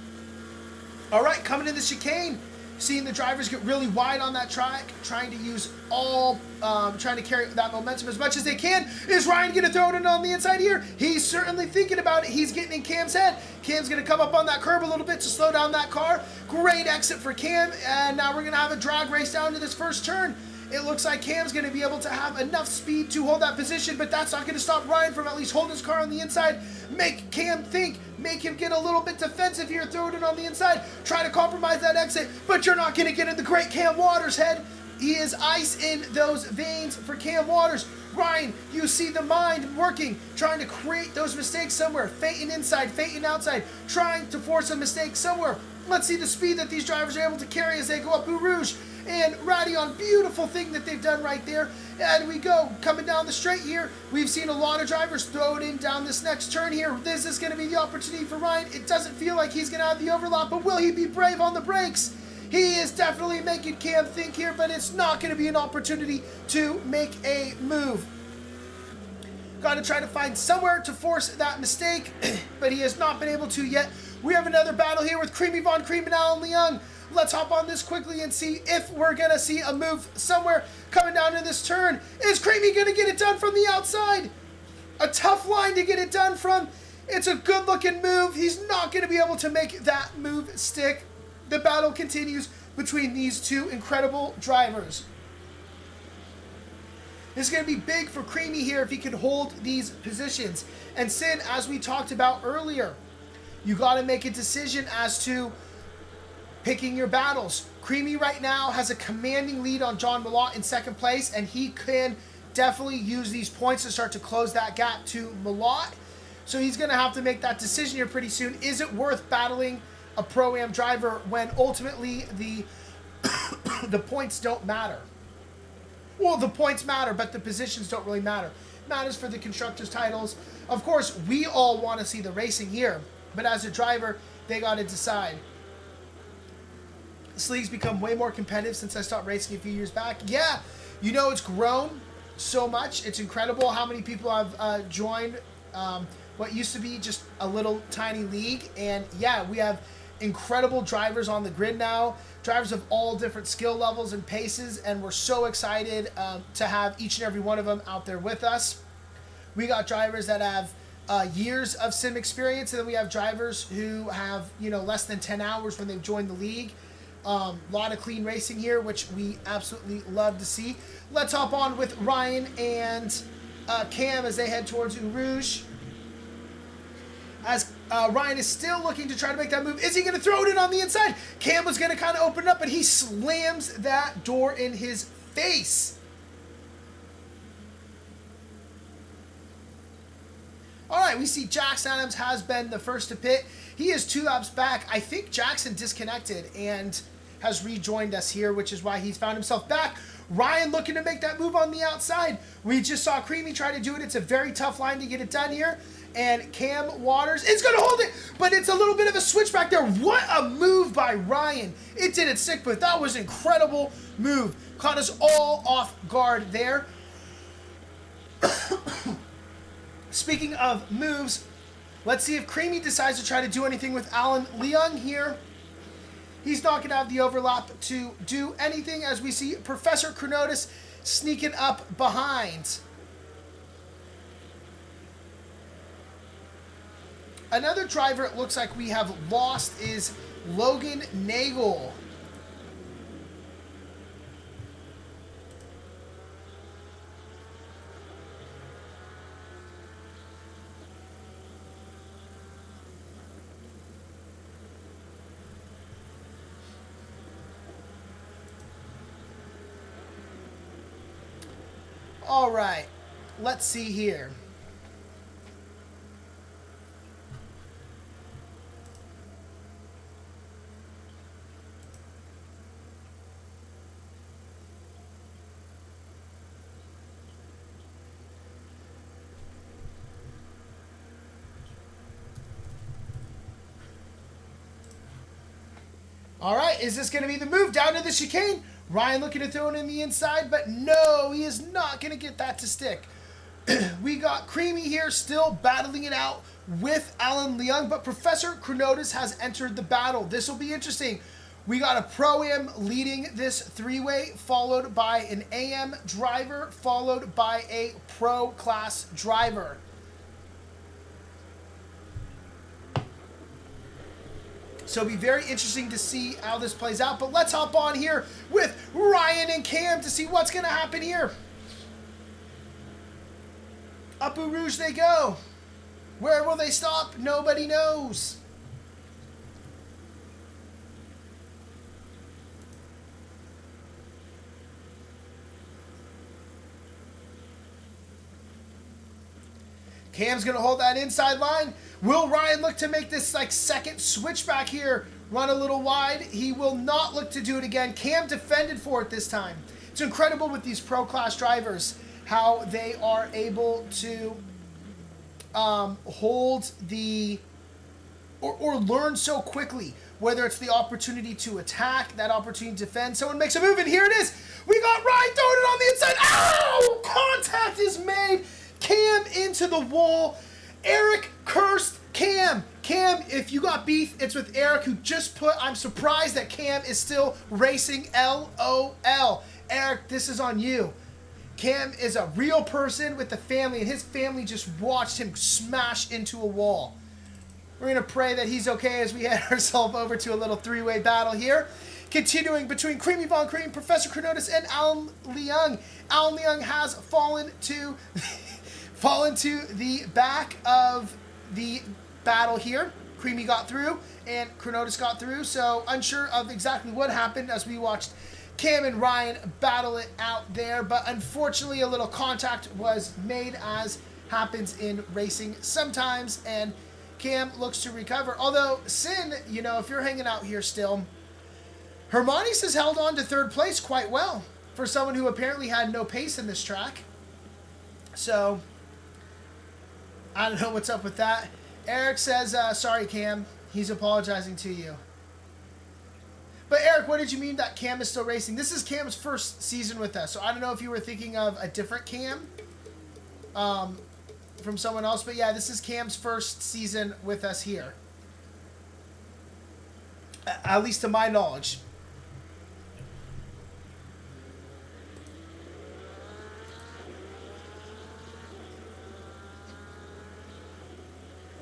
All right, coming in the chicane, seeing the drivers get really wide on that track, trying to use trying to carry that momentum as much as they can. Is Ryan going to throw it in on the inside here? He's certainly thinking about it. He's getting in Cam's head. Cam's going to come up on that curb a little bit to slow down that car. Great exit for Cam, and now we're going to have a drag race down to this first turn. It looks like Cam's going to be able to have enough speed to hold that position, but that's not going to stop Ryan from at least holding his car on the inside. Make Cam think, make him get a little bit defensive here, throw it in on the inside, try to compromise that exit, but you're not going to get in the great Cam Waters' head. He is ice in those veins for Cam Waters. Ryan, you see the mind working, trying to create those mistakes somewhere, feinting inside, feinting outside, trying to force a mistake somewhere. Let's see the speed that these drivers are able to carry as they go up Eau Rouge. And Radion, beautiful thing that they've done right there. And we go, coming down the straight here. We've seen a lot of drivers throw it in down this next turn here. This is going to be the opportunity for Ryan. It doesn't feel like he's going to have the overlap, but will he be brave on the brakes? He is definitely making Cam think here, but it's not going to be an opportunity to make a move. Got to try to find somewhere to force that mistake, but he has not been able to yet. We have another battle here with Creamy Von Cream and Alan Leung. Let's hop on this quickly and see if we're going to see a move somewhere coming down to this turn. Is Creamy going to get it done from the outside? A tough line to get it done from. It's a good-looking move. He's not going to be able to make that move stick. The battle continues between these two incredible drivers. This is going to be big for Creamy here if he can hold these positions. And Sin, as we talked about earlier, you got to make a decision as to picking your battles. Creamy right now has a commanding lead on John Malott in second place, and he can definitely use these points to start to close that gap to Malott. So he's going to have to make that decision here pretty soon. Is it worth battling a Pro-Am driver when ultimately the the points don't matter? Well, the points matter, but the positions don't really matter. It matters for the constructors' titles. Of course, we all want to see the racing here, but as a driver, they got to decide. This league's become way more competitive since I stopped racing a few years back. Yeah, you know it's grown so much. It's incredible how many people have joined what used to be just a little tiny league. And yeah, we have incredible drivers on the grid now, drivers of all different skill levels and paces, and we're so excited to have each and every one of them out there with us. We got drivers that have years of sim experience, and then we have drivers who have less than 10 hours when they've joined the league. A lot of clean racing here, which we absolutely love to see. Let's hop on with Ryan and Cam as they head towards Eau Rouge. As Ryan is still looking to try to make that move. Is he going to throw it in on the inside? Cam was going to kind of open it up, but he slams that door in his face. All right, we see Jackson Adams has been the first to pit. He is 2 laps back. I think Jackson disconnected and has rejoined us here, which is why he's found himself back. Ryan looking to make that move on the outside. We just saw Creamy try to do it. It's a very tough line to get it done here. And Cam Waters is going to hold it, but it's a little bit of a switchback there. What a move by Ryan. It didn't stick, but that was an incredible move. Caught us all off guard there. Speaking of moves, let's see if Creamy decides to try to do anything with Alan Leung here. He's not going to have the overlap to do anything as we see Professor Chronotis sneaking up behind. Another driver it looks like we have lost is Logan Nagel. All right, let's see here. All right, is this going to be the move down to the chicane? Ryan looking to throw it in the inside, but no, he is not going to get that to stick. We got Creamy here still battling it out with Alan Leung, but Professor Chronotis has entered the battle. This will be interesting. We got a Pro-Am leading this three-way, followed by an AM driver, followed by a Pro Class driver. So it'll be very interesting to see how this plays out. But let's hop on here with Ryan and Cam to see what's going to happen here. Up Eau Rouge they go. Where will they stop? Nobody knows. Cam's going to hold that inside line. Will Ryan look to make this second switchback here? Run a little wide. He will not look to do it again. Cam defended for it this time. It's incredible with these Pro Class drivers how they are able to hold the or learn so quickly, whether it's the opportunity to attack, that opportunity to defend. Someone makes a move, and here it is. We got Ryan throwing it on the inside. Ow! Contact is made. Cam into the wall. Eric cursed Cam. Cam, if you got beef, it's with Eric, who just put, I'm surprised that Cam is still racing, LOL. Eric, this is on you. Cam is a real person with the family, and his family just watched him smash into a wall. We're going to pray that he's okay as we head ourselves over to a little three-way battle here. Continuing between Creamy Von Cream, Professor Chronotis, and Alan Leung. Alan Leung has fallen to the back of the battle here. Creamy got through, and Chronotis got through, so unsure of exactly what happened as we watched Cam and Ryan battle it out there, but unfortunately a little contact was made, as happens in racing sometimes, and Cam looks to recover. Although, Sin, if you're hanging out here still, Hermanis has held on to third place quite well for someone who apparently had no pace in this track. So, I don't know what's up with that. Eric says, sorry, Cam. He's apologizing to you. But Eric, what did you mean that Cam is still racing? This is Cam's first season with us, so I don't know if you were thinking of a different Cam from someone else. But yeah, this is Cam's first season with us here. At least to my knowledge.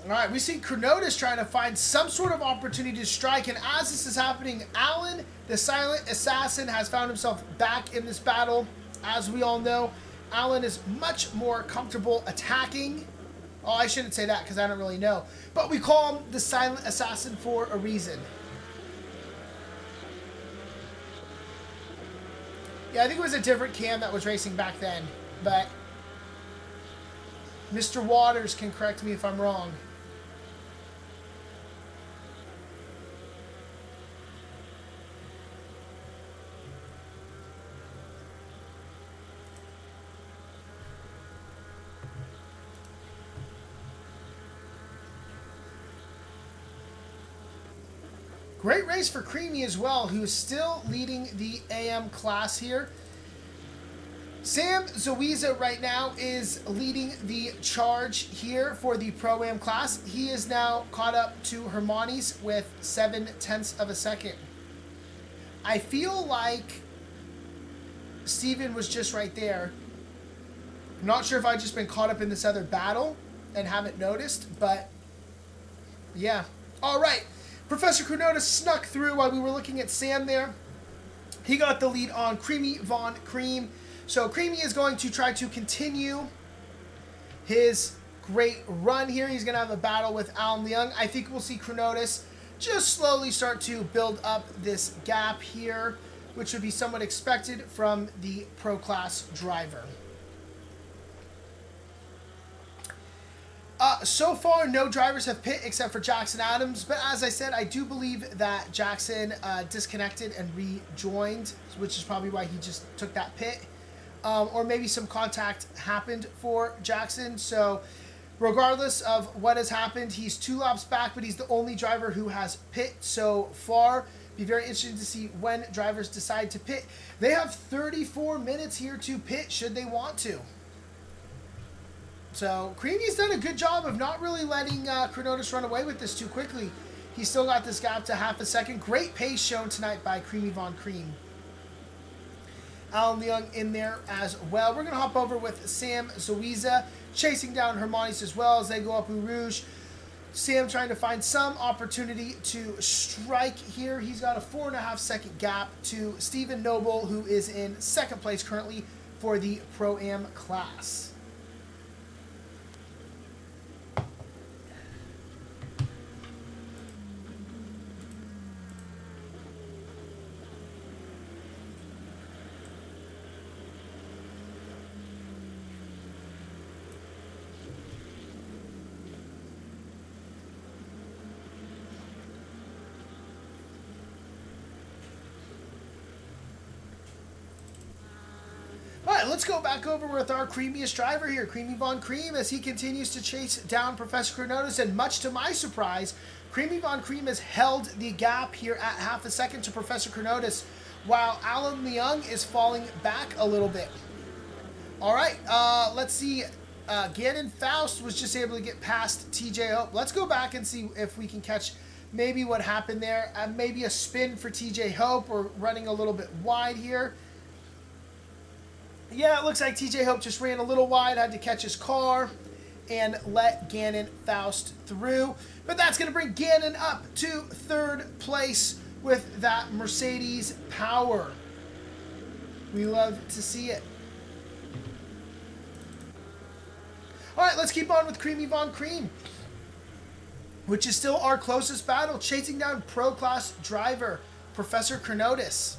All right, we see Chronotis trying to find some sort of opportunity to strike, and as this is happening, Alan, the silent assassin, has found himself back in this battle. As we all know, Alan is much more comfortable attacking. Oh, I shouldn't say that because I don't really know. But we call him the silent assassin for a reason. Yeah, I think it was a different Cam that was racing back then, but Mr. Waters can correct me if I'm wrong. Great race for Creamy as well, who's still leading the AM class here. Sam Zowiza right now is leading the charge here for the Pro-Am class. He is now caught up to Hermione's with 0.7 of a second. I feel like Steven was just right there. I'm not sure if I've just been caught up in this other battle and haven't noticed, but yeah. All right. Professor Chronotis snuck through while we were looking at Sam there. He got the lead on Creamy Von Cream. So Creamy is going to try to continue his great run here. He's going to have a battle with Alan Leung. I think we'll see Chronotis just slowly start to build up this gap here, which would be somewhat expected from the Pro Class driver. So far, no drivers have pit except for Jackson Adams. But as I said, I do believe that Jackson disconnected and rejoined, which is probably why he just took that pit. Or maybe some contact happened for Jackson. So regardless of what has happened, he's 2 laps back, but he's the only driver who has pit so far. Be very interesting to see when drivers decide to pit. They have 34 minutes here to pit should they want to. So Creamy's done a good job of not really letting Chronotis run away with this too quickly. He's still got this gap to half a second. Great pace shown tonight by Creamy Von Cream. Alan Leung in there as well. We're going to hop over with Sam Zowiza, chasing down Hermione's as well as they go up Eau Rouge. Sam trying to find some opportunity to strike here. He's got a 4.5 second gap to Stephen Noble, who is in second place currently for the Pro-Am class. All right, let's go back over with our creamiest driver here, Creamy Von Cream, as he continues to chase down Professor Chronotis. And much to my surprise, Creamy Von Cream has held the gap here at half a second to Professor Chronotis, while Alan Leung is falling back a little bit. All right, let's see. Gannon Faust was just able to get past TJ Hope. Let's go back and see if we can catch maybe what happened there. Maybe a spin for TJ Hope, or running a little bit wide here. Yeah, it looks like TJ Hope just ran a little wide, had to catch his car and let Gannon Faust through. But that's going to bring Gannon up to third place with that Mercedes power. We love to see it. All right, let's keep on with Creamy Von Cream, which is still our closest battle, chasing down Pro Class driver Professor Chronotis.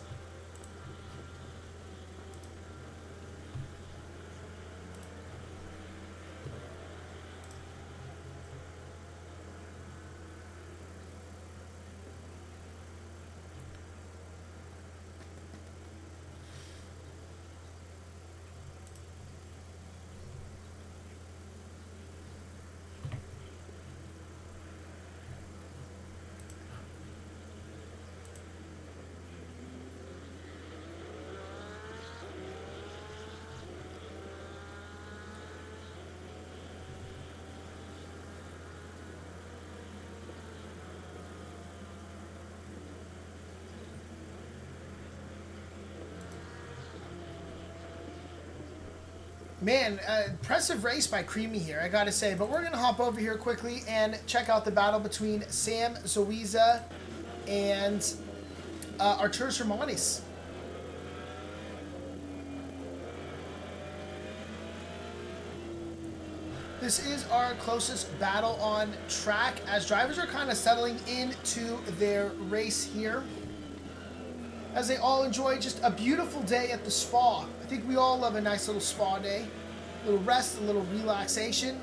Man, impressive race by Creamy here, I gotta say. But we're going to hop over here quickly and check out the battle between Sam Zowiza and Arturas Hermanis. This is our closest battle on track as drivers are kind of settling into their race here, as they all enjoy just a beautiful day at the spa. I think we all love a nice little spa day. A little rest, a little relaxation.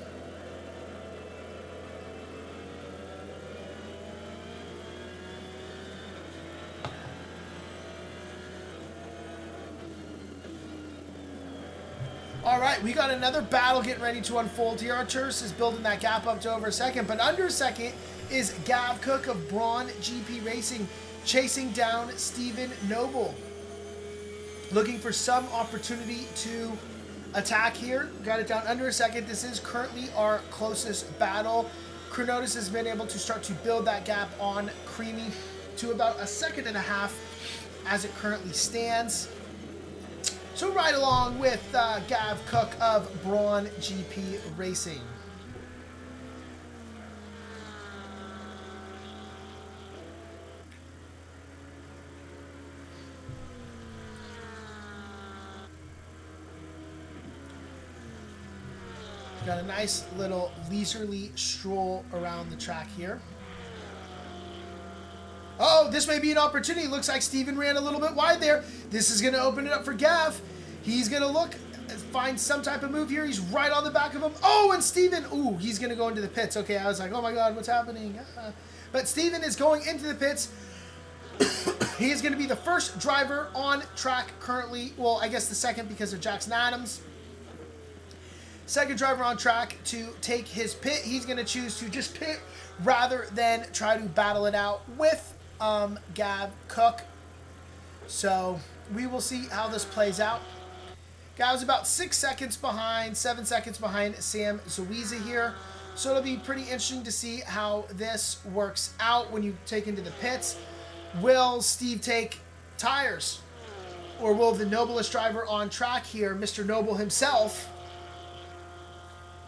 All right, we got another battle getting ready to unfold here. Arturas is building that gap up to over a second, but under a second is Gav Cook of Braun GP Racing chasing down Stephen Noble. Looking for some opportunity to attack here. Got it down under a second. This is currently our closest battle. Chronotis has been able to start to build that gap on Creamy to about a second and a half as it currently stands. So right along with Gav Cook of Braun GP Racing. Got a nice little leisurely stroll around the track here. Oh, this may be an opportunity. Looks like Steven ran a little bit wide there. This is going to open it up for Gav. He's going to look, find some type of move here. He's right on the back of him. Oh, and Steven, ooh, he's going to go into the pits. Okay, I was like, oh my God, what's happening? But Steven is going into the pits. He is going to be the first driver on track currently. Well, I guess the second because of Jackson Adams. Second driver on track to take his pit. He's going to choose to just pit rather than try to battle it out with Gav Cook. So we will see how this plays out. Gav's about 6 seconds behind, 7 seconds behind Sam Zowiza here. So it'll be pretty interesting to see how this works out when you take into the pits. Will Steve take tires? Or will the noblest driver on track here, Mr. Noble himself,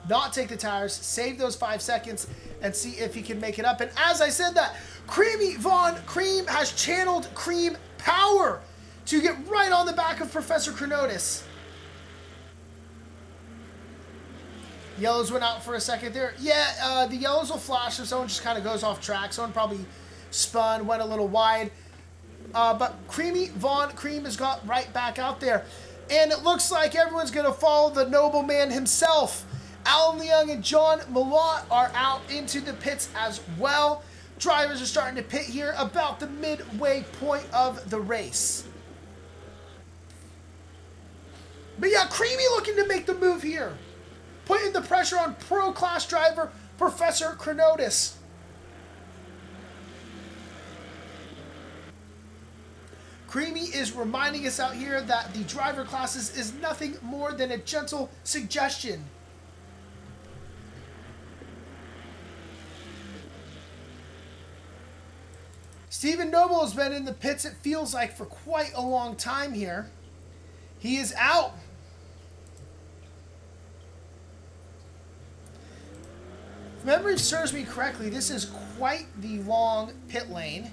not take the tires, save those 5 seconds, and see if he can make it up? And as I said that, Creamy Von Cream has channeled Cream Power to get right on the back of Professor Chronotis. Yellows went out for a second there. Yeah, the yellows will flash if someone just kind of goes off track. Someone probably spun, went a little wide. But Creamy Von Cream has got right back out there. And it looks like everyone's going to follow the nobleman himself. Alan Leung and John Malott are out into the pits as well. Drivers are starting to pit here about the midway point of the race. But yeah, Creamy looking to make the move here. Putting the pressure on pro class driver Professor Chronotis. Creamy is reminding us out here that the driver classes is nothing more than a gentle suggestion. Stephen Noble has been in the pits, it feels like, for quite a long time here. He is out. If memory serves me correctly, this is quite the long pit lane.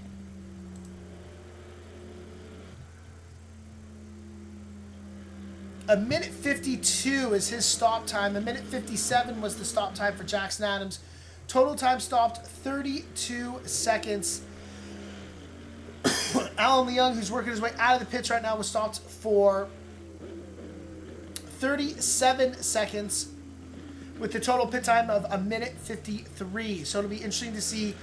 A minute 52 is his stop time. A minute 57 was the stop time for Jackson Adams. Total time stopped 32 seconds. Alan Leung, who's working his way out of the pits right now, was stopped for 37 seconds with the total pit time of a minute 53. So it'll be interesting to see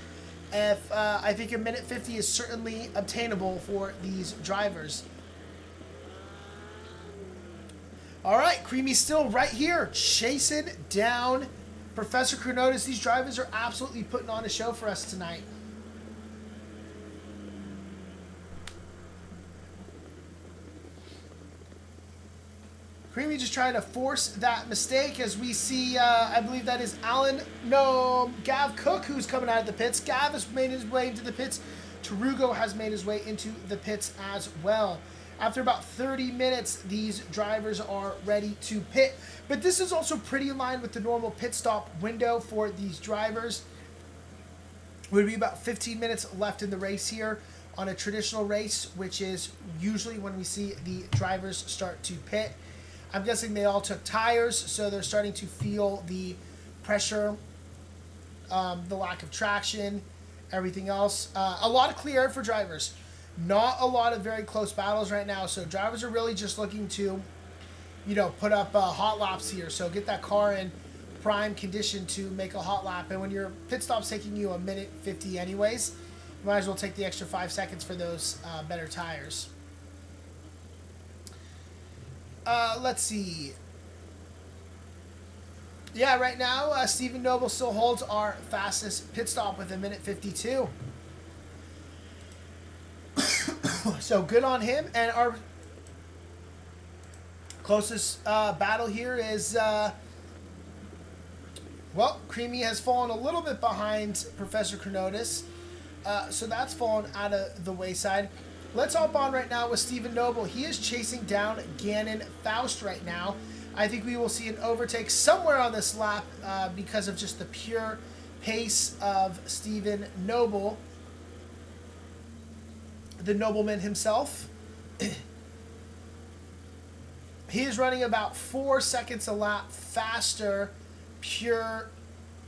if I think a minute 50 is certainly obtainable for these drivers. All right, Creamy's still right here, chasing down Professor Chronotis. These drivers are absolutely putting on a show for us tonight. Creamy just trying to force that mistake as we see, I believe that is Gav Cook, who's coming out of the pits. Gav has made his way into the pits. Tarugo has made his way into the pits as well. After about 30 minutes, these drivers are ready to pit. But this is also pretty in line with the normal pit stop window for these drivers. Would be about 15 minutes left in the race here on a traditional race, which is usually when we see the drivers start to pit. I'm guessing they all took tires, so they're starting to feel the pressure, the lack of traction, everything else. A lot of clear air for drivers. Not a lot of very close battles right now, so drivers are really just looking to, put up hot laps here. So get that car in prime condition to make a hot lap. And when your pit stop's taking you a minute 50 anyways, you might as well take the extra 5 seconds for those better tires. Let's see. Yeah, right now, Stephen Noble still holds our fastest pit stop with a minute 52. So good on him. And our closest battle here is, Creamy has fallen a little bit behind Professor Chronotis. So that's fallen out of the wayside. Let's hop on right now with Stephen Noble. He is chasing down Gannon Faust right now. I think we will see an overtake somewhere on this lap because of just the pure pace of Stephen Noble, the nobleman himself. He is running about 4 seconds a lap faster, pure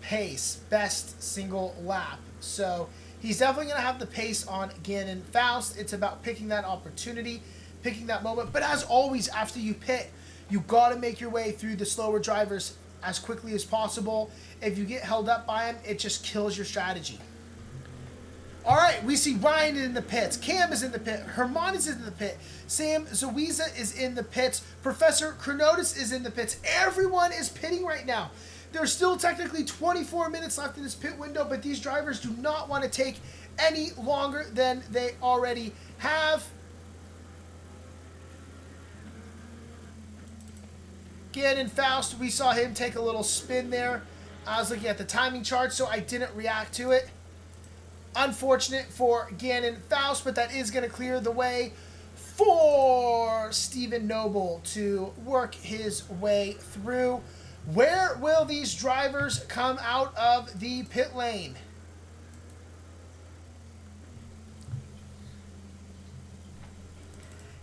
pace, best single lap. So he's definitely going to have the pace on Gannon Faust. It's about picking that opportunity, picking that moment. But as always, after you pit, you got to make your way through the slower drivers as quickly as possible. If you get held up by them, it just kills your strategy. All right, we see Ryan in the pits. Cam is in the pit. Hermanis is in the pit. Sam Zawiza is in the pits. Professor Chronotis is in the pits. Everyone is pitting right now. There's still technically 24 minutes left in this pit window, but these drivers do not want to take any longer than they already have. Gannon Faust, we saw him take a little spin there. I was looking at the timing chart, so I didn't react to it. Unfortunate for Gannon Faust, but that is going to clear the way for Stephen Noble to work his way through. Where will these drivers come out of the pit lane?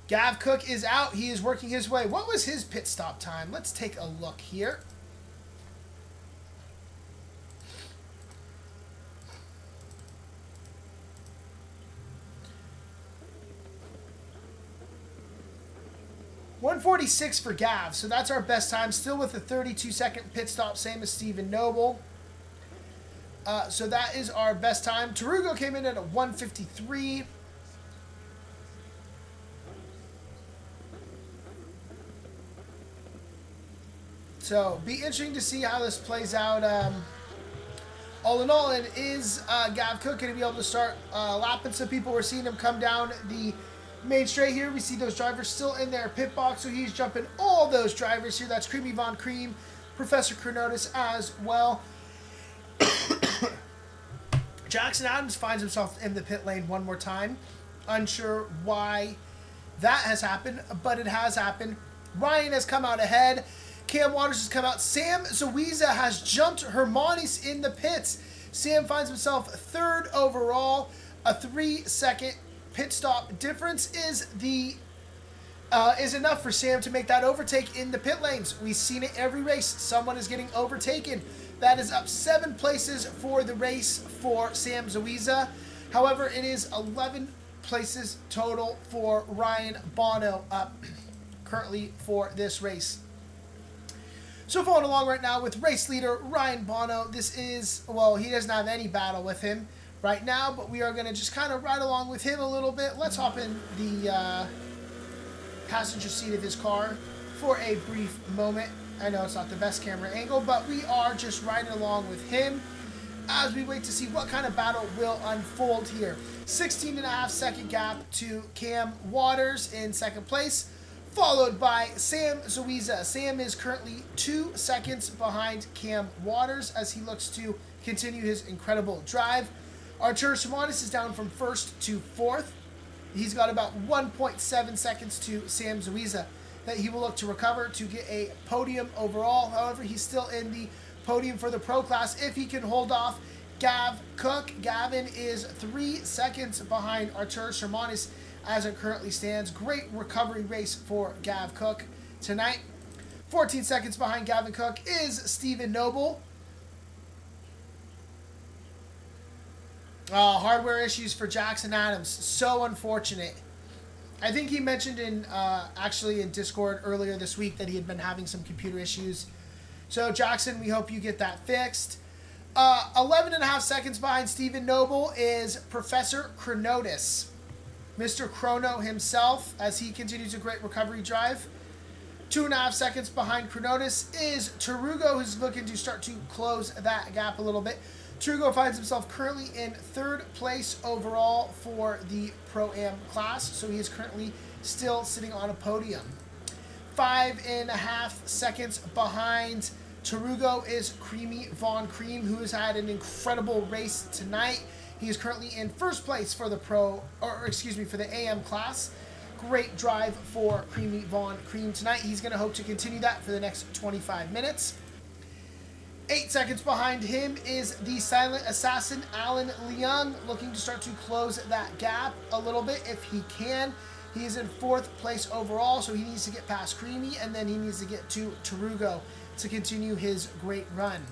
Gav Cook is out. He is working his way. What was his pit stop time? Let's take a look here. .146 for Gav, so that's our best time. Still with a 32-second pit stop, same as Stephen Noble. So that is our best time. Tarugo came in at a 153. So be interesting to see how this plays out. All in all, and is Gav Cook going to be able to start lapping some people? We're seeing him come down the main straight here. We see those drivers still in their pit box, so he's jumping all those drivers here. That's Creamy Von Cream, Professor Chronotis as well. Jackson Adams finds himself in the pit lane one more time. Unsure why that has happened, but it has happened. Ryan has come out ahead. Cam Waters has come out. Sam Zawiza has jumped Hermanis in the pits. Sam finds himself third overall. A 3-second pit stop difference is enough for Sam to make that overtake in the pit lanes. We've seen it every race. Someone is getting overtaken. That is up 7 places for the race for Sam Zawiza. However, it is 11 places total for Ryan Bono up currently for this race. So following along right now with race leader Ryan Bono. This is, well, he doesn't have any battle with him right now, but we are going to just kind of ride along with him a little bit. Let's hop in the passenger seat of his car for a brief moment. I know it's not the best camera angle, but we are just riding along with him as we wait to see what kind of battle will unfold here. 16.5-second gap to Cam Waters in second place, followed by Sam Zawiza. Sam is currently 2 seconds behind Cam Waters as he looks to continue his incredible drive. Arturas Hermanis is down from first to fourth. He's got about 1.7 seconds to Sam Zuiza that he will look to recover to get a podium overall. However, he's still in the podium for the pro class if he can hold off Gav Cook. Gavin is 3 seconds behind Artur Shermanis as it currently stands. Great recovery race for Gav Cook tonight. 14 seconds behind Gavin Cook is Stephen Noble. Hardware issues for Jackson Adams. So unfortunate. I think he mentioned actually in Discord earlier this week that he had been having some computer issues. So Jackson, we hope you get that fixed. 11.5 seconds behind Stephen Noble is Professor Chronotis. Mr. Chrono himself as he continues a great recovery drive. 2.5 seconds behind Chronotis is Tarugo, who's looking to start to close that gap a little bit. Tarugo finds himself currently in 3rd place overall for the Pro-Am class, so he is currently still sitting on a podium. 5.5 seconds behind Tarugo is Creamy Von Cream, who has had an incredible race tonight. He is currently in 1st place for the for the AM class. Great drive for Creamy Von Cream tonight. He's going to hope to continue that for the next 25 minutes. 8 seconds behind him is the silent assassin, Alan Leung, looking to start to close that gap a little bit if he can. He is in 4th place overall, so he needs to get past Creamy, and then he needs to get to Tarugo to continue his great run.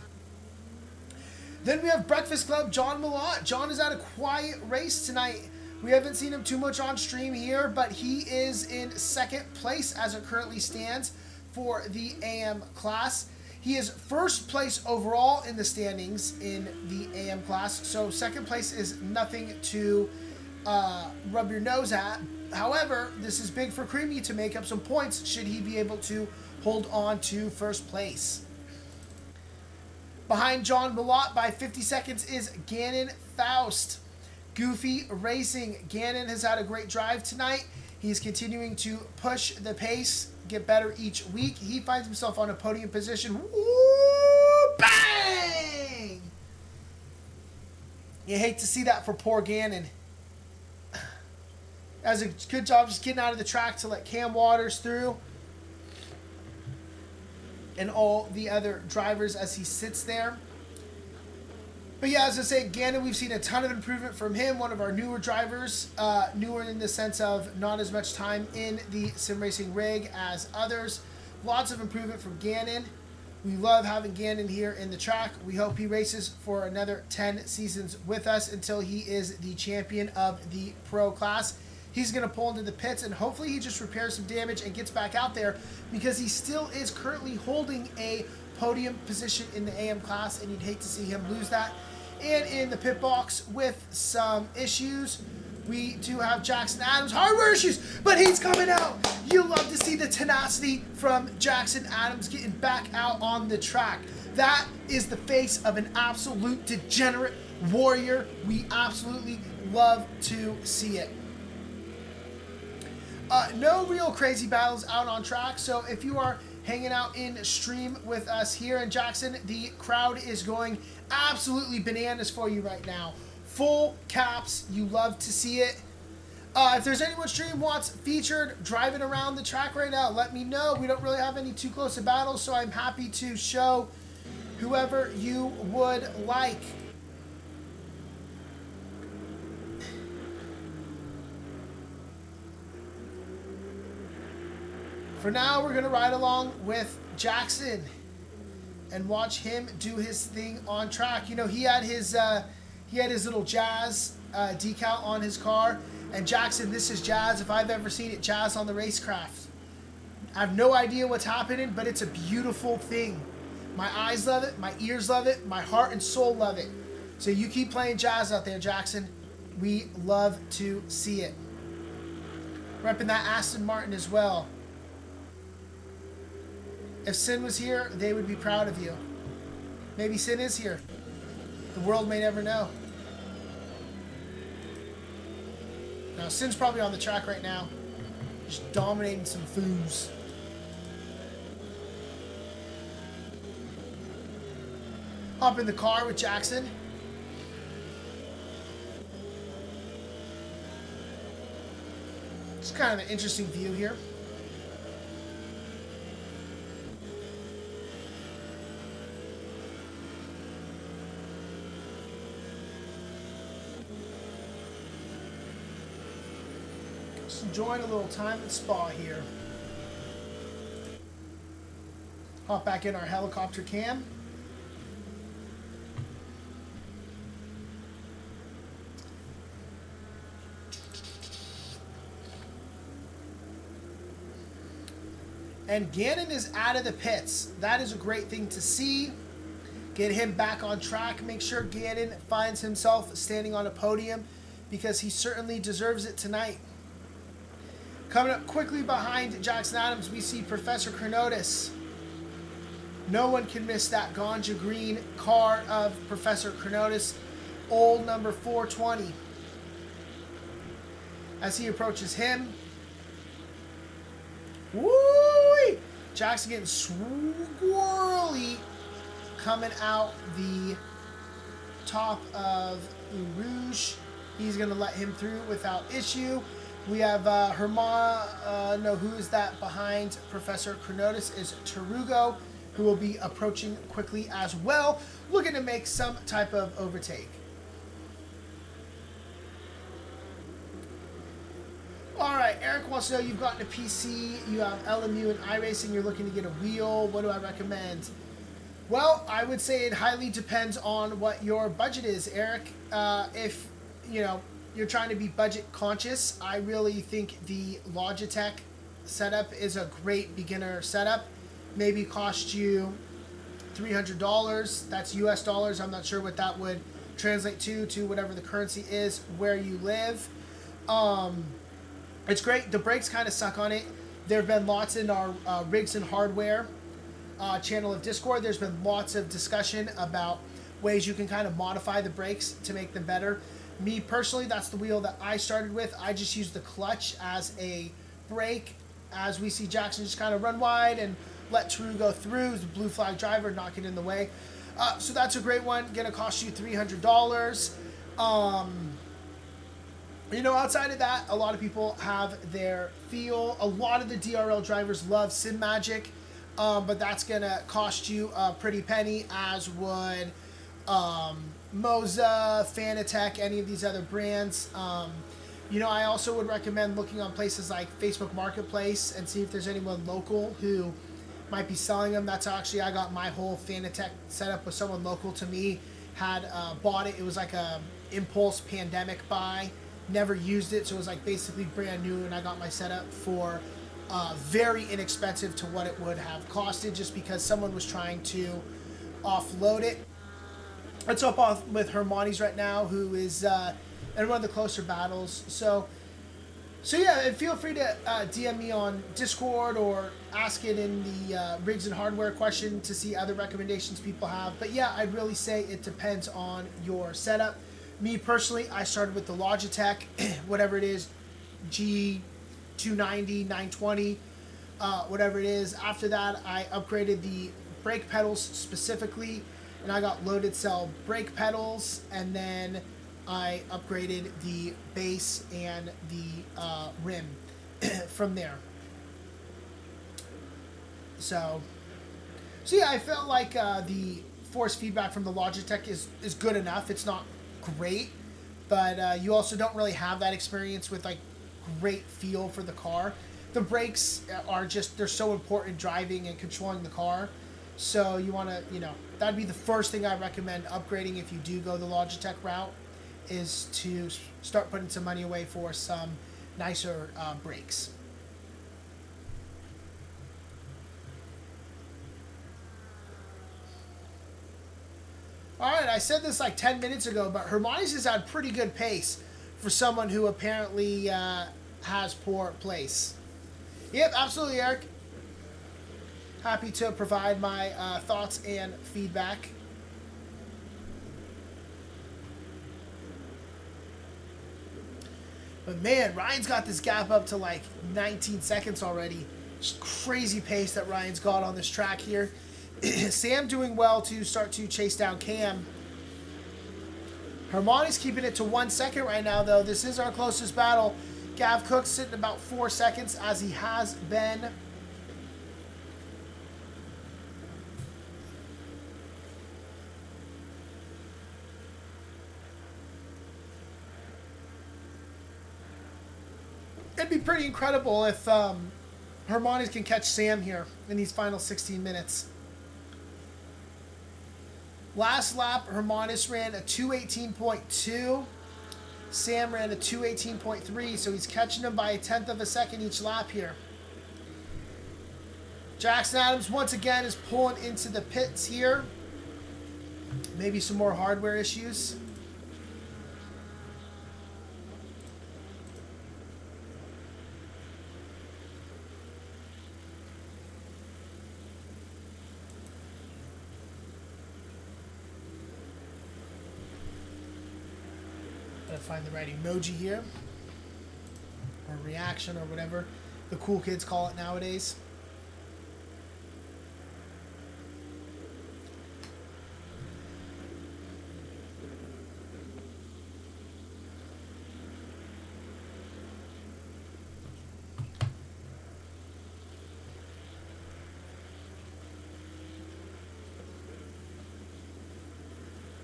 Then we have Breakfast Club, John Malott. John has had a quiet race tonight. We haven't seen him too much on stream here, but he is in 2nd place as it currently stands for the AM class. He is 1st place overall in the standings in the AM class, so 2nd place is nothing to rub your nose at. However, this is big for Creamy to make up some points should he be able to hold on to 1st place. Behind John Malott by 50 seconds is Gannon Faust. Goofy Racing. Gannon has had a great drive tonight. He's continuing to push the pace, get better each week. He finds himself on a podium position. Woo! Bang! You hate to see that for poor Gannon. Does a good job just getting out of the track to let Cam Waters through and all the other drivers as he sits there. But yeah, as I say, Gannon, we've seen a ton of improvement from him. One of our newer drivers, newer in the sense of not as much time in the sim racing rig as others. Lots of improvement from Gannon. We love having Gannon here in the track. We hope he races for another 10 seasons with us until he is the champion of the pro class. He's going to pull into the pits, and hopefully he just repairs some damage and gets back out there because he still is currently holding a podium position in the AM class, and you'd hate to see him lose that. And in the pit box with some issues, we do have Jackson Adams. Hardware issues, but he's coming out. You love to see the tenacity from Jackson Adams getting back out on the track. That is the face of an absolute degenerate warrior. We absolutely love to see it. No real crazy battles out on track, so if you are hanging out in stream with us here in Jackson, the crowd is going absolutely bananas for you right now. Full caps, you love to see it. If there's anyone stream wants featured driving around the track right now, let me know. We don't really have any too close to battles, so I'm happy to show whoever you would like. For now, we're going to ride along with Jackson and watch him do his thing on track. You know, he had his little Jazz decal on his car. And Jackson, this is Jazz. If I've ever seen it, Jazz on the racecraft. I have no idea what's happening, but it's a beautiful thing. My eyes love it. My ears love it. My heart and soul love it. So you keep playing Jazz out there, Jackson. We love to see it. Repping that Aston Martin as well. If Sin was here, they would be proud of you. Maybe Sin is here. The world may never know. Now, Sin's probably on the track right now. Just dominating some foos. Hop in the car with Jackson. It's kind of an interesting view here. Just enjoying a little time at spa here. Hop back in our helicopter cam. And Gannon is out of the pits. That is a great thing to see. Get him back on track. Make sure Gannon finds himself standing on a podium because he certainly deserves it tonight. Coming up quickly behind Jackson Adams, we see Professor Chronotis. No one can miss that ganja green car of Professor Chronotis, old number 420. As he approaches him, woo! Jackson getting swirly coming out the top of Rouge. He's going to let him through without issue. We have no, who is that behind Professor Chronotis is Tarugo, who will be approaching quickly as well, looking to make some type of overtake. All right, Eric wants to know, you've gotten a PC, you have LMU and iRacing, you're looking to get a wheel. What do I recommend? Well, I would say it highly depends on what your budget is, Eric. If, you're trying to be budget conscious, I really think the Logitech setup is a great beginner setup. Maybe cost you $300. That's US dollars. I'm not sure what that would translate to whatever the currency is where you live. It's great. The brakes kind of suck on it. There have been lots in our Rigs and Hardware channel of Discord. There's been lots of discussion about ways you can kind of modify the brakes to make them better. Me personally, that's the wheel that I started with. I just use the clutch as a brake. As we see Jackson just kind of run wide and let True go through. The blue flag driver, not get in the way. So that's a great one. Going to cost you $300. Outside of that, a lot of people have their feel. A lot of the DRL drivers love SimMagic, but that's going to cost you a pretty penny, as would Moza, Fanatec, any of these other brands. I also would recommend looking on places like Facebook Marketplace and see if there's anyone local who might be selling them. That's actually, I got my whole Fanatec setup with someone local to me, had bought it. It was like a impulse pandemic buy. Never used it, so it was like basically brand new, and I got my setup for very inexpensive to what it would have costed, just because someone was trying to offload it. It's up off with Hermione's right now, who is in one of the closer battles. So yeah, and feel free to DM me on Discord or ask it in the Rigs and Hardware question to see other recommendations people have. But yeah, I'd really say it depends on your setup. Me personally, I started with the Logitech, whatever it is, G290, 920, whatever it is. After that, I upgraded the brake pedals specifically, and I got loaded cell brake pedals, and then I upgraded the base and the rim from there. So yeah, I felt like the force feedback from the Logitech is good enough. It's not great, but you also don't really have that experience with like great feel for the car. The brakes are just, they're so important driving and controlling the car. So you want to, that'd be the first thing I recommend upgrading if you do go the Logitech route, is to start putting some money away for some nicer brakes. All right, I said this like 10 minutes ago, but Hermione's is at pretty good pace for someone who apparently has poor place. Yep, absolutely, Eric. Happy to provide my thoughts and feedback. But man, Ryan's got this gap up to like 19 seconds already. Just crazy pace that Ryan's got on this track here. Sam doing well to start to chase down Cam. Hermione's keeping it to 1 second right now, though. This is our closest battle. Gav Cook's sitting about 4 seconds as he has been. It'd be pretty incredible if Hermanis can catch Sam here in these final 16 minutes. Last lap, Hermanis ran a 2:18.2. Sam ran a 2:18.3, so he's catching him by a tenth of a second each lap here. Jackson Adams, once again, is pulling into the pits here. Maybe some more hardware issues. Gotta find the right emoji here, or reaction, or whatever the cool kids call it nowadays.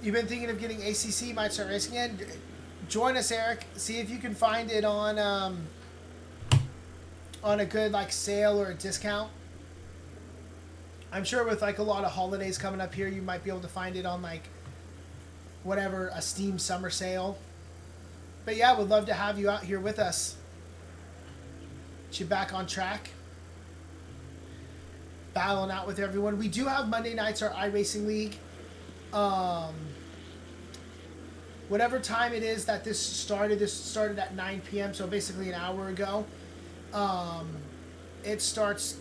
You've been thinking of getting ACC, might start racing again. Join us, Eric. See if you can find it on a good like sale or a discount. I'm sure with like a lot of holidays coming up here, you might be able to find it on like whatever, a Steam summer sale. But yeah, would love to have you out here with us. Get you back on track, battling out with everyone. We do have Monday nights our iRacing League. Whatever time it is that this started at 9 p.m., so basically an hour ago. It starts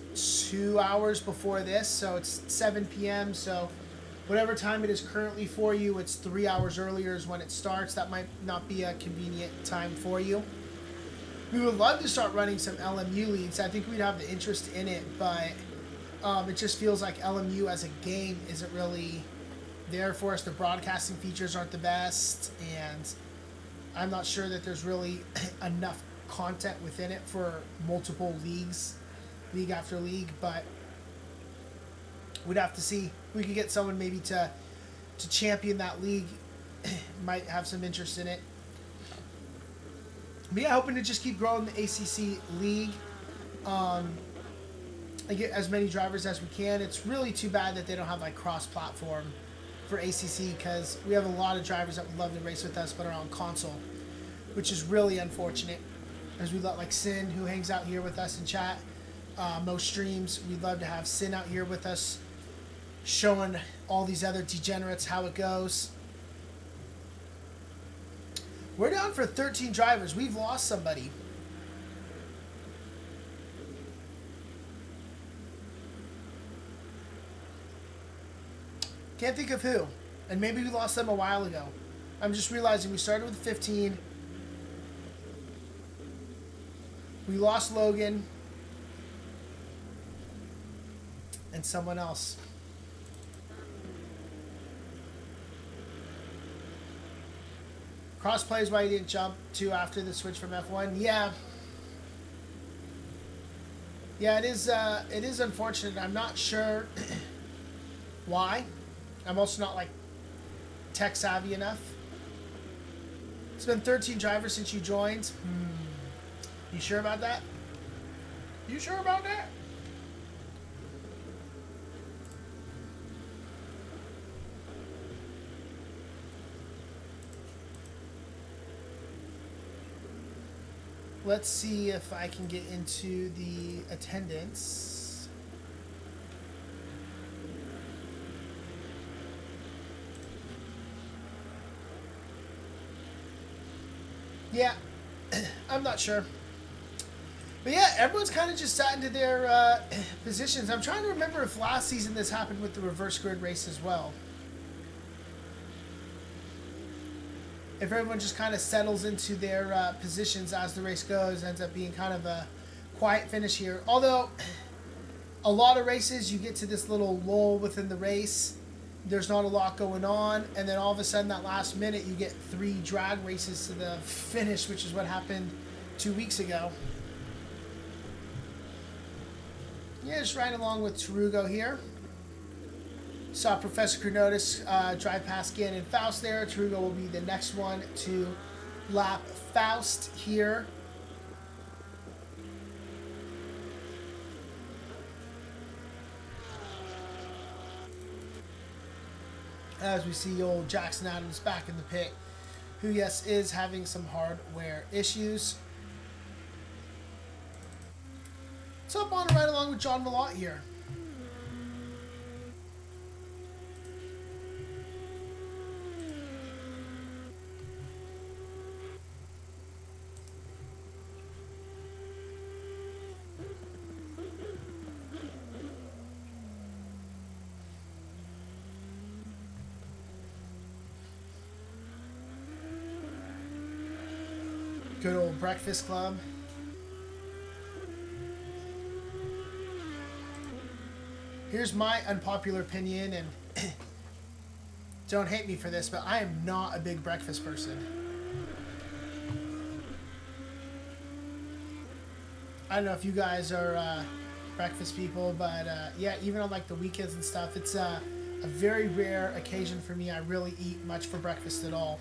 2 hours before this, so it's 7 p.m., so whatever time it is currently for you, it's 3 hours earlier is when it starts. That might not be a convenient time for you. We would love to start running some LMU leagues. I think we'd have the interest in it, but it just feels like LMU as a game isn't really there for us. The broadcasting features aren't the best, and I'm not sure that there's really enough content within it for multiple leagues, league after league, but we'd have to see. We could get someone maybe to champion that league. Might have some interest in it. But yeah, hoping to just keep growing the ACC league. And get as many drivers as we can. It's really too bad that they don't have like cross-platform for ACC, because we have a lot of drivers that would love to race with us but are on console, which is really unfortunate. As we got like Sin, who hangs out here with us in chat most streams. We'd love to have Sin out here with us, showing all these other degenerates how it goes. We're down for 13 drivers. We've lost somebody. Can't think of who. And maybe we lost them a while ago. I'm just realizing we started with 15. We lost Logan. And someone else. Crossplay is why you didn't jump to after the switch from F1. Yeah. Yeah, it is unfortunate. I'm not sure why. I'm also not like tech savvy enough. It's been 13 drivers since you joined. You sure about that? You sure about that? Let's see if I can get into the attendance. Yeah, I'm not sure. But yeah, everyone's kind of just sat into their positions. I'm trying to remember if last season this happened with the reverse grid race as well. If everyone just kind of settles into their positions as the race goes, ends up being kind of a quiet finish here. Although, a lot of races, you get to this little lull within the race. There's not a lot going on, and then all of a sudden that last minute you get 3 drag races to the finish, which is what happened 2 weeks ago. Yeah, just right along with Tarugo here. Saw Professor Chronotis drive past Ganon and Faust there. Tarugo will be the next one to lap Faust here. As we see old Jackson Adams back in the pit, who, yes, is having some hardware issues. So up on right along with John Malott here. Good old Breakfast Club. Here's my unpopular opinion, and don't hate me for this, but I am not a big breakfast person. I don't know if you guys are breakfast people, but yeah, even on like the weekends and stuff, it's a very rare occasion for me. I really eat much for breakfast at all.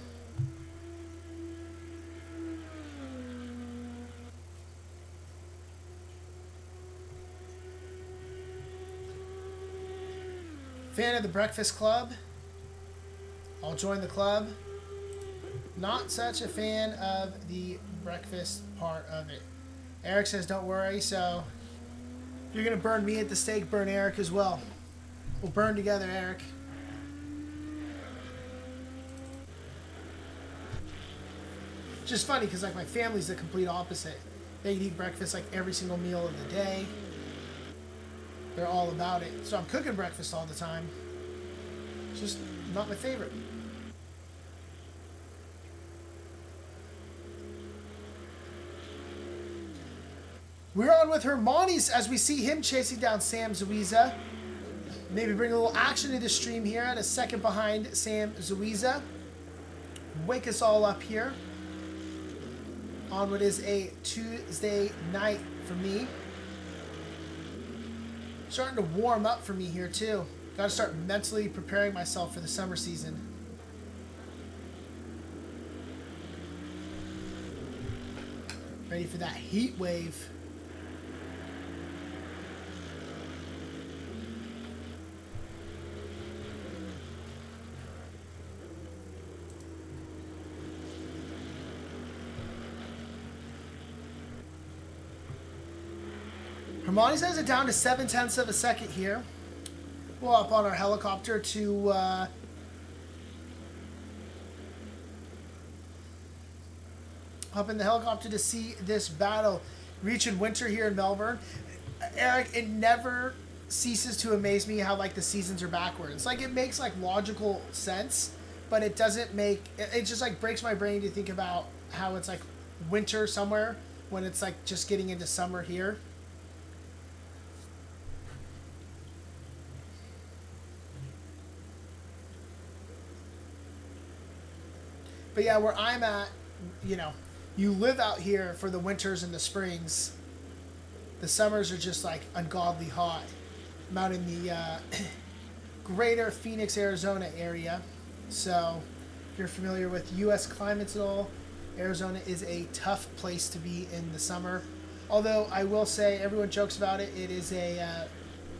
Fan of the Breakfast Club. I'll join the club. Not such a fan of the breakfast part of it. Eric says don't worry, so if you're going to burn me at the stake, burn Eric as well. We'll burn together, Eric. Just funny because like my family's the complete opposite. They eat breakfast like every single meal of the day. They're all about it. So I'm cooking breakfast all the time. It's just not my favorite. We're on with Hermione's as we see him chasing down Sam Zuiza. Maybe bring a little action to the stream here at a second behind Sam Zuiza. Wake us all up here on what is a Tuesday night for me. Starting to warm up for me here too. Got to start mentally preparing myself for the summer season. Ready for that heat wave. Hermione has it down to 0.7 of a second here. We'll hop on our helicopter to hop in the helicopter to see this battle reach in winter here in Melbourne. Eric, it never ceases to amaze me how like the seasons are backwards. Like it makes like logical sense, but it doesn't make it just like breaks my brain to think about how it's like winter somewhere when it's like just getting into summer here. But yeah, where I'm at, you know, you live out here for the winters and the springs. The summers are just like ungodly hot. I'm out in the greater Phoenix, Arizona area. So if you're familiar with U.S. climates at all, Arizona is a tough place to be in the summer. Although I will say, everyone jokes about it, it is a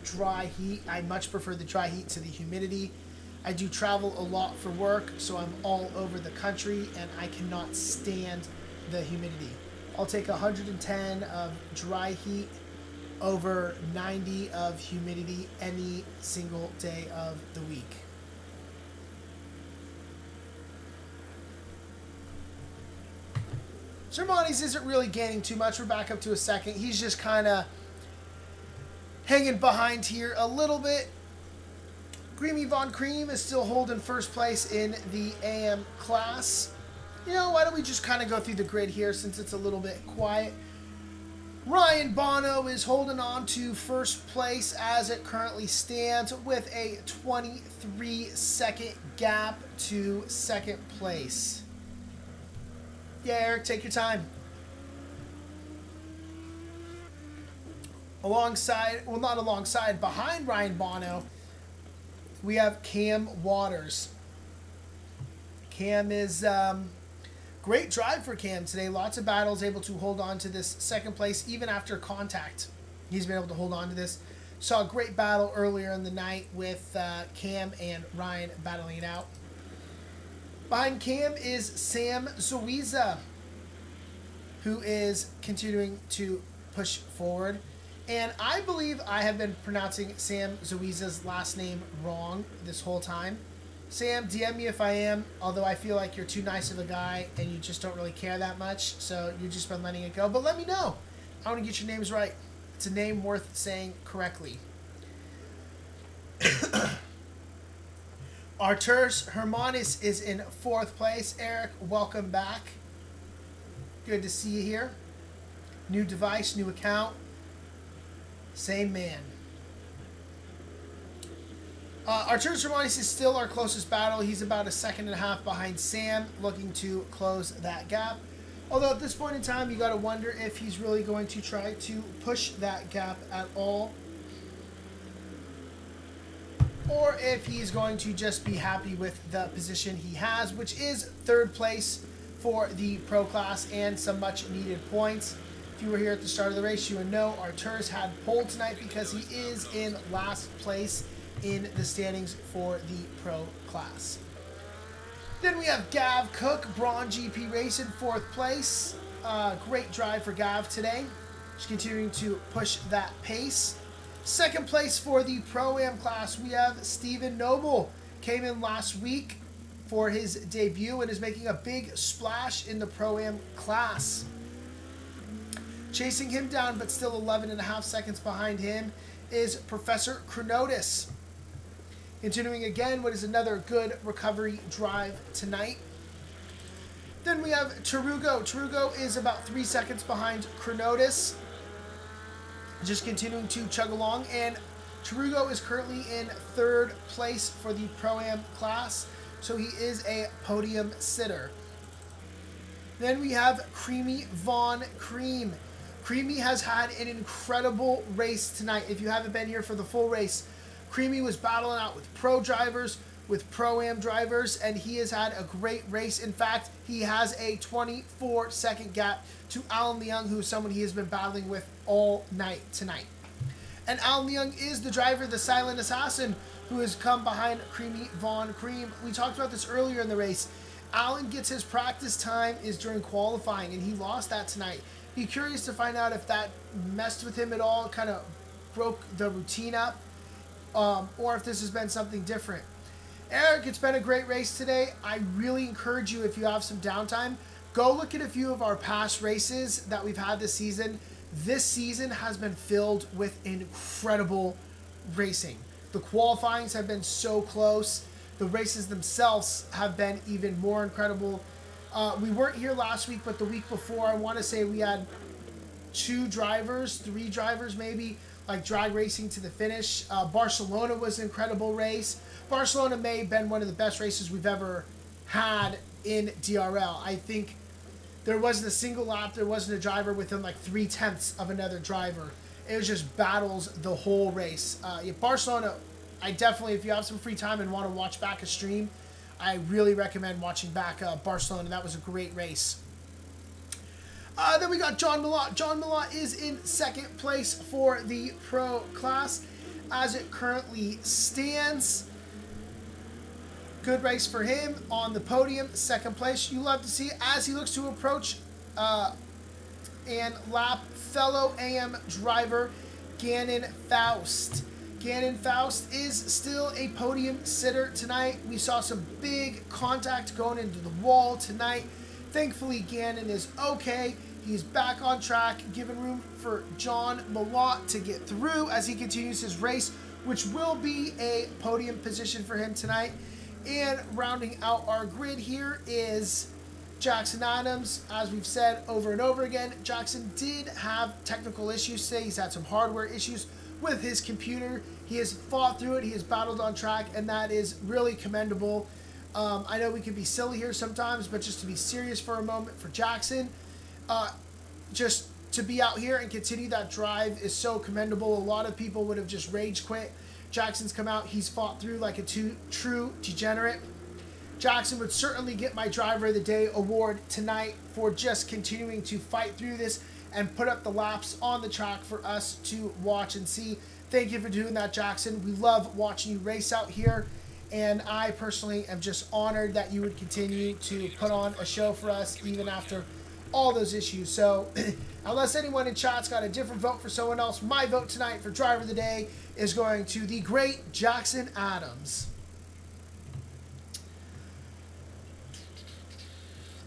dry heat. I much prefer the dry heat to the humidity. I do travel a lot for work, so I'm all over the country, and I cannot stand the humidity. I'll take 110 of dry heat over 90 of humidity any single day of the week. Sermones isn't really gaining too much. We're back up to a second. He's just kind of hanging behind here a little bit. Creamy Von Cream is still holding first place in the AM class. You know, why don't we just kind of go through the grid here since it's a little bit quiet. Ryan Bono is holding on to first place as it currently stands with a 23-second gap to second place. Yeah, Eric, take your time. Alongside, well, not alongside, behind Ryan Bono, we have Cam Waters. Cam is great drive for Cam today. Lots of battles, able to hold on to this second place even after contact. He's been able to hold on to this. Saw a great battle earlier in the night with Cam and Ryan battling it out. Behind Cam is Sam Zuiza, who is continuing to push forward. And I believe I have been pronouncing Sam Zuiza's last name wrong this whole time. Sam, DM me if I am, although I feel like you're too nice of a guy and you just don't really care that much, so you've just been letting it go. But let me know. I want to get your names right. It's a name worth saying correctly. Arturs Hermanis is in 4th place. Eric, welcome back. Good to see you here. New device, new account. Same man. Arturs Hermanis is still our closest battle. He's about a second and a half behind Sam, looking to close that gap. Although at this point in time, you got to wonder if he's really going to try to push that gap at all, or if he's going to just be happy with the position he has, which is 3rd place for the pro class and some much needed points. If you were here at the start of the race, you would know Arturs had pole tonight because he is in last place in the standings for the pro class. Then we have Gav Cook, Braun GP Racing, 4th place. Great drive for Gav today. Just continuing to push that pace. 2nd place for the Pro-Am class, we have Stephen Noble. Came in last week for his debut and is making a big splash in the Pro-Am class. Chasing him down, but still 11.5 seconds behind him, is Professor Chronotis. Continuing again, what is another good recovery drive tonight. Then we have Tarugo. Tarugo is about 3 seconds behind Chronotis. Just continuing to chug along. And Tarugo is currently in 3rd place for the Pro-Am class. So he is a podium sitter. Then we have Creamy Von Cream. Creamy has had an incredible race tonight. If you haven't been here for the full race, Creamy was battling out with pro drivers, with Pro-Am drivers, and he has had a great race. In fact, he has a 24-second gap to Alan Leung, who is someone he has been battling with all night tonight. And Alan Leung is the driver, the silent assassin, who has come behind Creamy Von Cream. We talked about this earlier in the race. Alan gets his practice time is during qualifying, and he lost that tonight. Be curious to find out if that messed with him at all, kind of broke the routine up, or if this has been something different. Eric, it's been a great race today. I really encourage you, if you have some downtime, go look at a few of our past races that we've had this season. This season has been filled with incredible racing. The qualifyings have been so close. The races themselves have been even more incredible. We weren't here last week, but the week before, I want to say we had 3 drivers maybe, like drag racing to the finish. Barcelona was an incredible race. Barcelona may have been one of the best races we've ever had in DRL. I think there wasn't a single lap, there wasn't a driver within like 3/10 of another driver. It was just battles the whole race. Barcelona, I definitely, if you have some free time and want to watch back a stream, I really recommend watching back Barcelona. That was a great race. Then we got John Millot. John Millot is in 2nd place for the pro class as it currently stands. Good race for him on the podium, 2nd place. You love to see as he looks to approach and lap fellow AM driver Gannon Faust. Gannon Faust is still a podium sitter tonight. We saw some big contact going into the wall tonight. Thankfully, Gannon is okay. He's back on track, giving room for John Millot to get through as he continues his race, which will be a podium position for him tonight. And rounding out our grid here is Jackson Adams. As we've said over and over again, Jackson did have technical issues today. He's had some hardware issues with his computer. He has fought through it. He has battled on track, and that is really commendable. I know we can be silly here sometimes, but just to be serious for a moment for Jackson, just to be out here and continue that drive is so commendable. A lot of people would have just rage quit. Jackson's come out. He's fought through like a true degenerate. Jackson would certainly get my Driver of the Day award tonight for just continuing to fight through this and put up the laps on the track for us to watch and see. Thank you for doing that, Jackson. We love watching you race out here, and I personally am just honored that you would continue to put on a show for us even after all those issues. So unless anyone in chat's got a different vote for someone else, my vote tonight for Driver of the Day is going to the great Jackson Adams.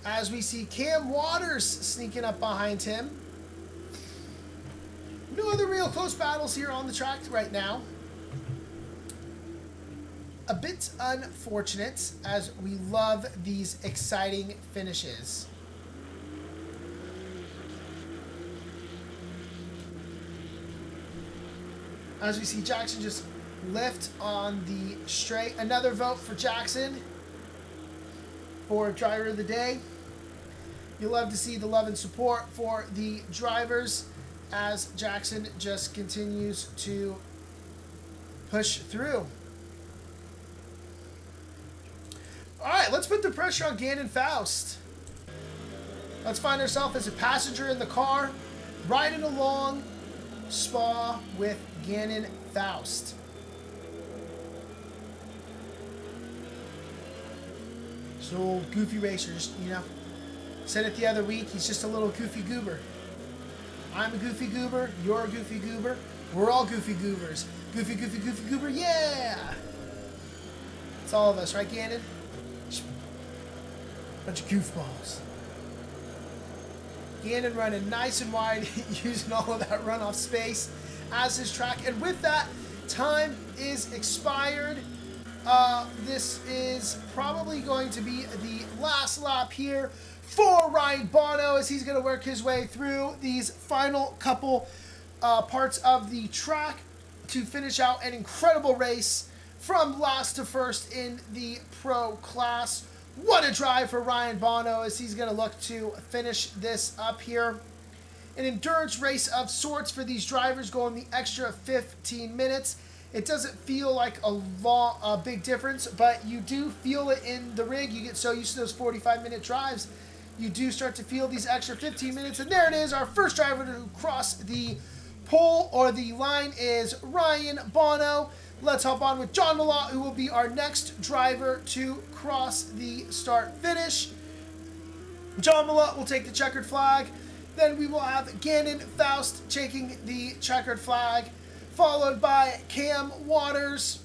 As we see Cam Waters sneaking up behind him. No other real close battles here on the track right now. A bit unfortunate, as we love these exciting finishes. As we see Jackson just lift on the straight. Another vote for Jackson for Driver of the Day. You love to see the love and support for the drivers as Jackson just continues to push through. All right, let's put the pressure on Gannon Faust. Let's find ourselves as a passenger in the car, riding along Spa with Gannon Faust. So goofy racers, you know. Said it the other week, he's just a little goofy goober. I'm a goofy goober, you're a goofy goober, we're all goofy goobers. Goofy, goofy, goofy goober, yeah! It's all of us, right, Gannon? Bunch of goofballs. Gannon running nice and wide, using all of that runoff space as his track. And with that, time is expired. This is probably going to be the last lap here for Ryan Bono as he's going to work his way through these final couple parts of the track to finish out an incredible race from last to first in the pro class. What a drive for Ryan Bono as he's going to look to finish this up here. An endurance race of sorts for these drivers going the extra 15 minutes. It doesn't feel like a big difference, but you do feel it in the rig. You get so used to those 45-minute drives, you do start to feel these extra 15 minutes. And there it is, our first driver to cross the pole or the line is Ryan Bono. Let's hop on with John Malott, who will be our next driver to cross the start finish. John Malott will take the checkered flag. Then we will have Gannon Faust taking the checkered flag, followed by Cam Waters.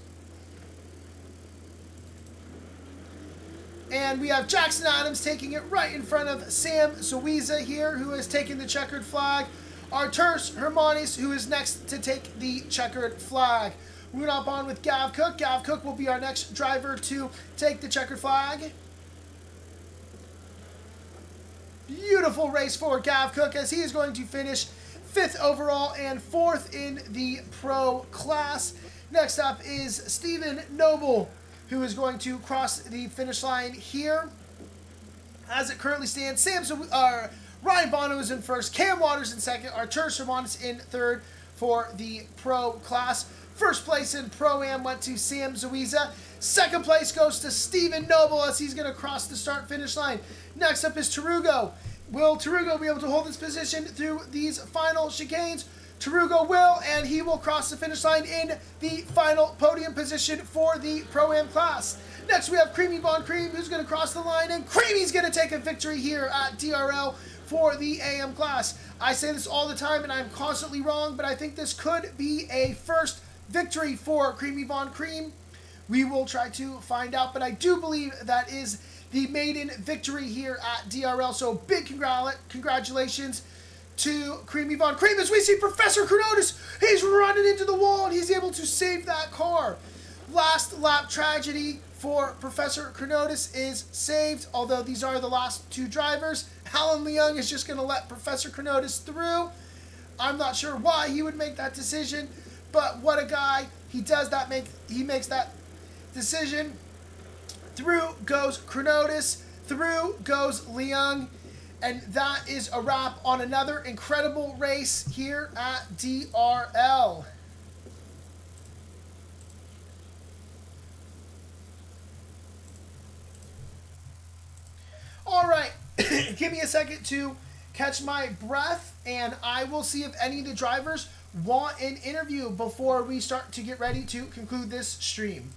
And we have Jackson Adams taking it right in front of Sam Zuiza here, who has taken the checkered flag. Arturs Hermanis, who is next to take the checkered flag. Moving up on with Gav Cook. Gav Cook will be our next driver to take the checkered flag. Beautiful race for Gav Cook as he is going to finish 5th overall and 4th in the pro class. Next up is Stephen Noble, who is going to cross the finish line here. As it currently stands, Ryan Bono is in first, Cam Waters in second, Arturs Hermanis in third for the pro class. First place in Pro-Am went to Sam Zuiza. Second place goes to Stephen Noble as he's going to cross the start-finish line. Next up is Tarugo. Will Tarugo be able to hold this position through these final chicanes? Tarugo will, and he will cross the finish line in the final podium position for the Pro-Am class. Next we have Creamy Von Cream, who's going to cross the line, and Creamy's going to take a victory here at DRL for the AM class. I say this all the time, and I'm constantly wrong, but I think this could be a first victory for Creamy Von Cream. We will try to find out, but I do believe that is the maiden victory here at DRL. So big congratulations to Creamy Von Cream as we see Professor Chronotis. He's running into the wall and he's able to save that car. Last lap tragedy for Professor Chronotis is saved, although these are the last two drivers. Alan Leung is just going to let Professor Chronotis through. I'm not sure why he would make that decision, but what a guy. He makes that decision. Through goes Chronotis. Through goes Leung. And that is a wrap on another incredible race here at DRL. All right, give me a second to catch my breath, and I will see if any of the drivers want an interview before we start to get ready to conclude this stream.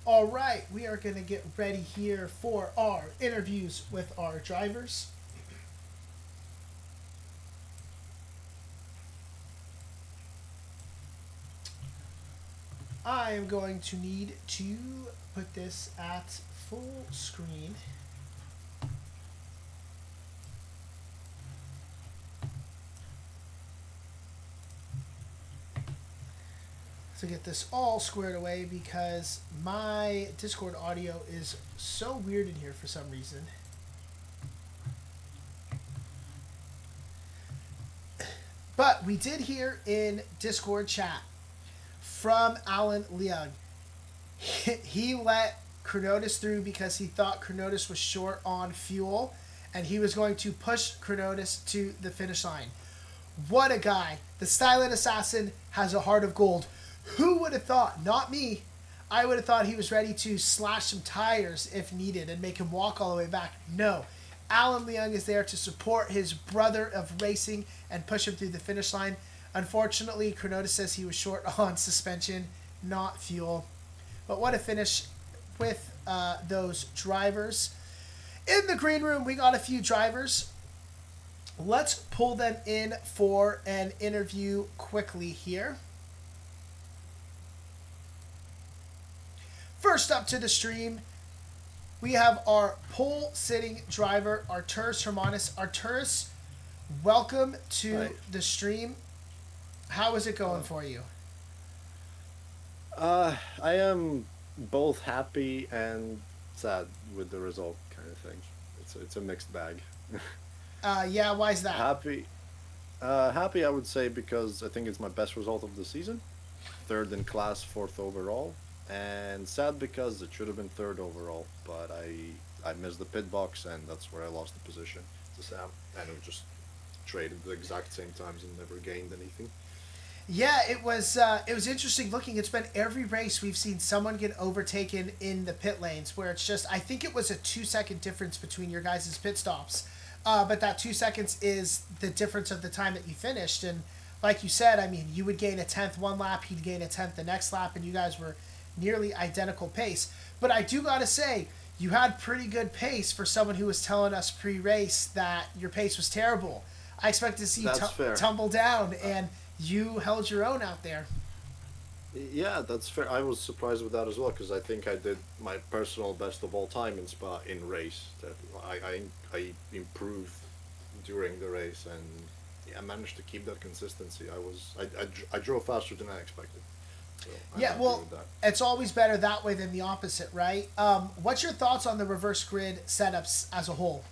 All right, we are going to get ready here for our interviews with our drivers. I am going to need to put this at full screen. To get this all squared away because my Discord audio is so weird in here for some reason. But we did hear in Discord chat from Alan Leung. He let Chronotis through because he thought Chronotis was short on fuel and he was going to push Chronotis to the finish line. What a guy. The silent assassin has a heart of gold. Who would have thought? Not me. I would have thought he was ready to slash some tires if needed and make him walk all the way back. No. Alan Leung is there to support his brother of racing and push him through the finish line. Unfortunately, Chronotis says he was short on suspension, not fuel. But what a finish with those drivers. In the green room, we got a few drivers. Let's pull them in for an interview quickly here. First up to the stream, we have our pole-sitting driver, Arturus Hermanus. Arturus, welcome to the stream. How is it going for you? I am both happy and sad with the result, kind of thing. It's a mixed bag. Yeah, why is that? Happy, I would say because I think it's my best result of the season, third in class, fourth overall. And sad because it should have been third overall, but I missed the pit box and that's where I lost the position to Sam, and it was just traded the exact same times and never gained anything. Yeah, it was interesting looking. It's been every race we've seen someone get overtaken in the pit lanes where it's just, I think it was a 2-second difference between your guys' pit stops, but that 2 seconds is the difference of the time that you finished. And like you said, I mean, you would gain a 10th one lap, he'd gain a 10th the next lap, and you guys were nearly identical pace. But I do gotta say, you had pretty good pace for someone who was telling us pre-race that your pace was terrible. I expect to see you tumble down, and you held your own out there. Yeah, that's fair. I was surprised with that as well because I think I did my personal best of all time in Spa in race. That I improved during the race and I managed to keep that consistency. I drove faster than I expected. So yeah, well, it's always better that way than the opposite, right? What's your thoughts on the reverse grid setups as a whole?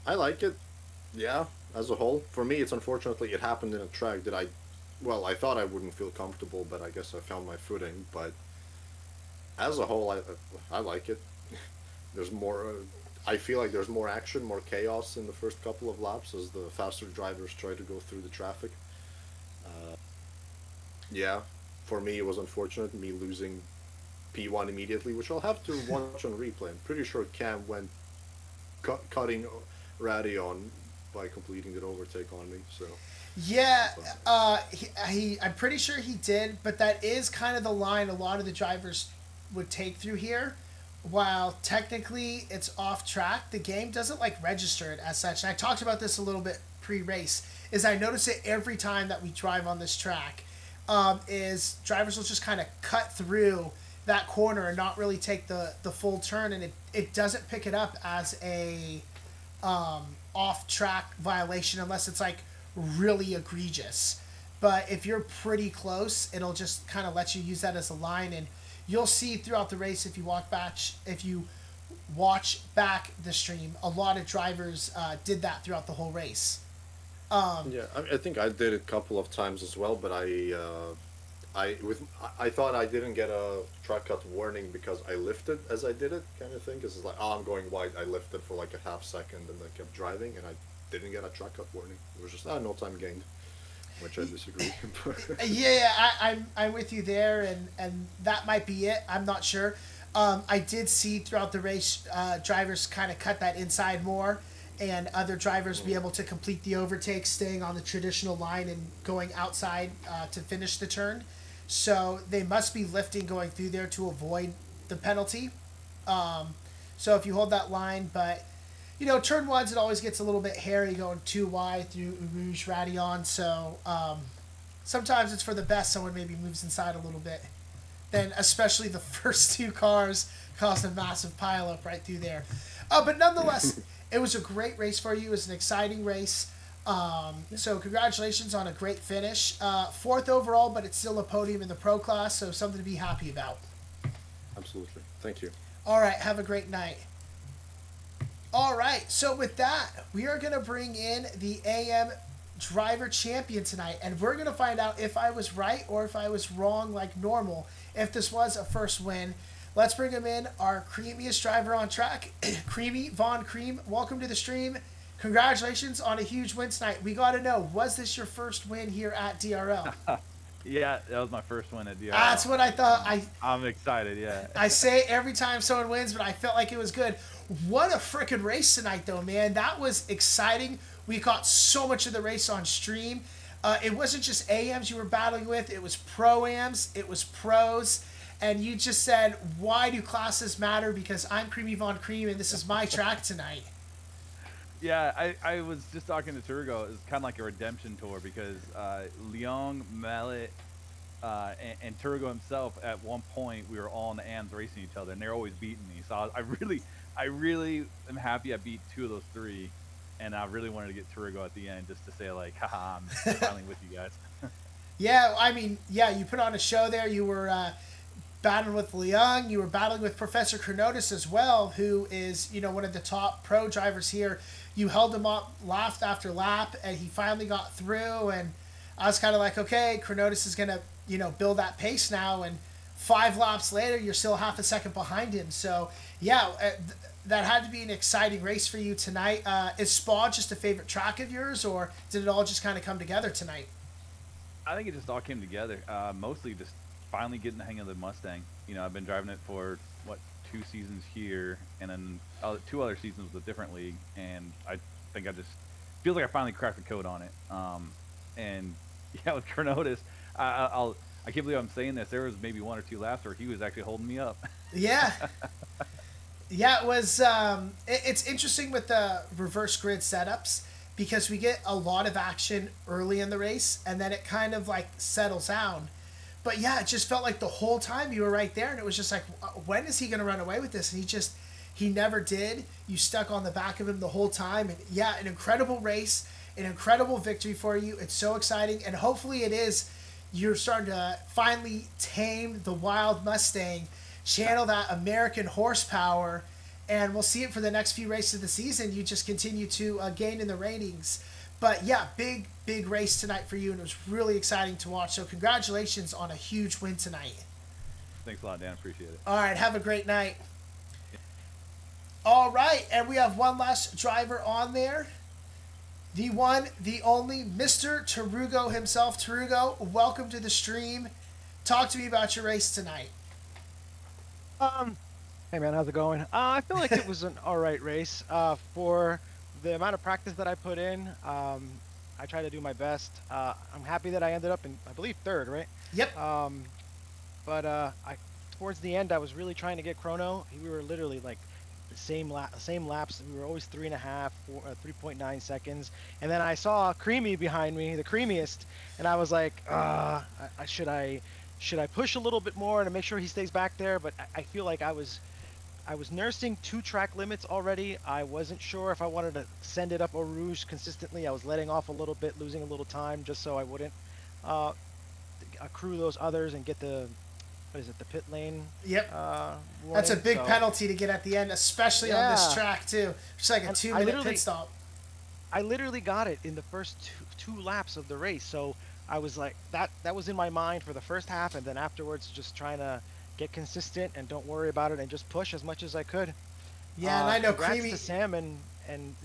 I like it. Yeah, as a whole. For me, it's unfortunately it happened in a track that I well, I thought I wouldn't feel comfortable, but I guess I found my footing. But as a whole, I like it. There's more. I feel like there's more action, more chaos in the first couple of laps as the faster drivers try to go through the traffic. Yeah, for me it was unfortunate me losing P1 immediately, which I'll have to watch on replay. I'm pretty sure Cam went cutting Ratty on by completing that overtake on me. So, Yeah, but I'm pretty sure he did, but that is kind of the line a lot of the drivers would take through here. While technically it's off track, the game doesn't like register it as such. And I talked about this a little bit pre-race. Is I notice it every time that we drive on this track. Is drivers will just kind of cut through that corner and not really take the full turn, and it doesn't pick it up as a off track violation unless it's like really egregious. But if you're pretty close, it'll just kind of let you use that as a line, and you'll see throughout the race if you watch back the stream, a lot of drivers did that throughout the whole race. yeah, I think I did it a couple of times as well, but I thought I didn't get a track cut warning because I lifted as I did it, kind of thing. Because it's like, oh, I'm going wide. I lifted for like a half second and then kept driving, and I didn't get a track cut warning. It was just no time gained, which I disagree. Yeah, I'm with you there, and that might be it. I'm not sure. I did see throughout the race drivers kind of cut that inside more, and other drivers be able to complete the overtake, staying on the traditional line and going outside to finish the turn. So they must be lifting going through there to avoid the penalty. So if you hold that line, but turn ones, it always gets a little bit hairy going too wide through Rouge Radion. So sometimes it's for the best someone maybe moves inside a little bit. Then especially the first two cars caused a massive pileup right through there. But nonetheless, it was a great race for you. It was an exciting race. So congratulations on a great finish. Fourth overall, but it's still a podium in the pro class, so something to be happy about. Absolutely. Thank you. All right, have a great night. All right, so with that, we are going to bring in the AM driver champion tonight, and we're going to find out if I was right or if I was wrong like normal, if this was a first win. Let's bring him in, our creamiest driver on track, Creamy Von Cream. Welcome to the stream. Congratulations on a huge win tonight. We got to know, was this your first win here at DRL? Yeah, that was my first win at DRL. That's what I thought. I'm excited, yeah. I say it every time someone wins, but I felt like it was good. What a freaking race tonight, though, man. That was exciting. We caught so much of the race on stream. It wasn't just AMs you were battling with. It was Pro-Ams. It was pros. And you just said, why do classes matter? Because I'm Creamy Von Cream, and this is my track tonight. Yeah, I was just talking to Turgo. It was kind of like a redemption tour because Leong, Mallet, and Turgo himself, at one point, we were all in the AMs racing each other, and they're always beating me. So I really am happy I beat two of those three, and I really wanted to get Turgo at the end just to say, like, haha, I'm finally with you guys. Yeah, I mean, yeah, you put on a show there. You were battling with Leung. You were battling with Professor Chronotis as well, who is, one of the top pro drivers here. You held him up lap after lap, and he finally got through. And I was kind of like, okay, Chronotis is going to, build that pace now. And 5 laps later, you're still half a second behind him. So, yeah, that had to be an exciting race for you tonight. Is Spa just a favorite track of yours, or did it all just kind of come together tonight? I think it just all came together. Mostly just finally getting the hang of the Mustang. I've been driving it for, 2 seasons here, and then 2 other seasons with a different league, and I think I just feels like I finally cracked the code on it. And yeah, with Chronotis, I can't believe I'm saying this. There was maybe 1 or 2 laps where he was actually holding me up. Yeah. Yeah, it was. It's interesting with the reverse grid setups because we get a lot of action early in the race, and then it kind of like settles down. But yeah, it just felt like the whole time you were right there, and it was just like, when is he going to run away with this? And he never did. You stuck on the back of him the whole time, and yeah, an incredible race, an incredible victory for you. It's so exciting, and hopefully it is. You're starting to finally tame the wild Mustang, channel that American horsepower, and we'll see it for the next few races of the season. You just continue to gain in the ratings. But yeah, big race tonight for you, and it was really exciting to watch. So congratulations on a huge win tonight. Thanks a lot, Dan. Appreciate it. All right, have a great night. All right, and we have one last driver on there. The one, the only, Mr. Tarugo himself. Tarugo, welcome to the stream. Talk to me about your race tonight. Um, Hey man, how's it going? I feel like it was an all right race. For the amount of practice that I put in, I tried to do my best. I'm happy that I ended up in, I believe, third, right? Yep. But I towards the end, I was really trying to get chrono. We were literally like the same laps. We were always 3.9 seconds. And then I saw Creamy behind me, the creamiest, and I was like, should I push a little bit more to make sure he stays back there? But I feel like I was nursing 2 track limits already. I wasn't sure if I wanted to send it up Eau Rouge consistently. I was letting off a little bit, losing a little time just so I wouldn't uh, accrue those others and get the, what is it, the pit lane Yep. That's warning. a big So, penalty to get at the end, especially on this yeah. track too. It's like a And 2 minute pit stop. I literally got it in the first two laps of the race. So I was like, that was in my mind for the first half, and then afterwards, just trying to get consistent and don't worry about it and just push as much as I could. Yeah, and I know Congrats Creamy. to Sam and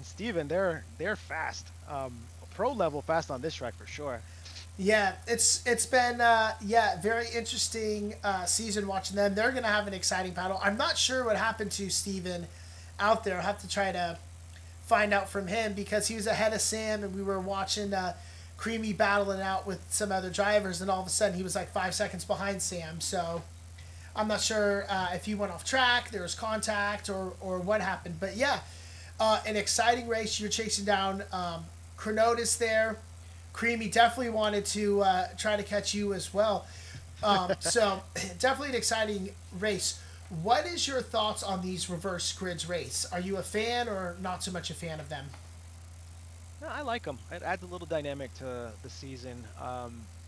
Steven. They're fast, pro level fast on this track for sure. Yeah, it's been very interesting season watching them. They're gonna have an exciting battle. I'm not sure what happened to Steven out there. I'll have to try to find out from him because he was ahead of Sam and we were watching Creamy battling out with some other drivers, and all of a sudden he was like 5 seconds behind Sam. So I'm not sure if he went off track, there was contact, or what happened. But yeah, an exciting race. You're chasing down Chronotis there. Creamy definitely wanted to try to catch you as well. So definitely an exciting race. What is your thoughts on these reverse grids race? Are you a fan or not so much a fan of them? No, I like them. It adds a little dynamic to the season,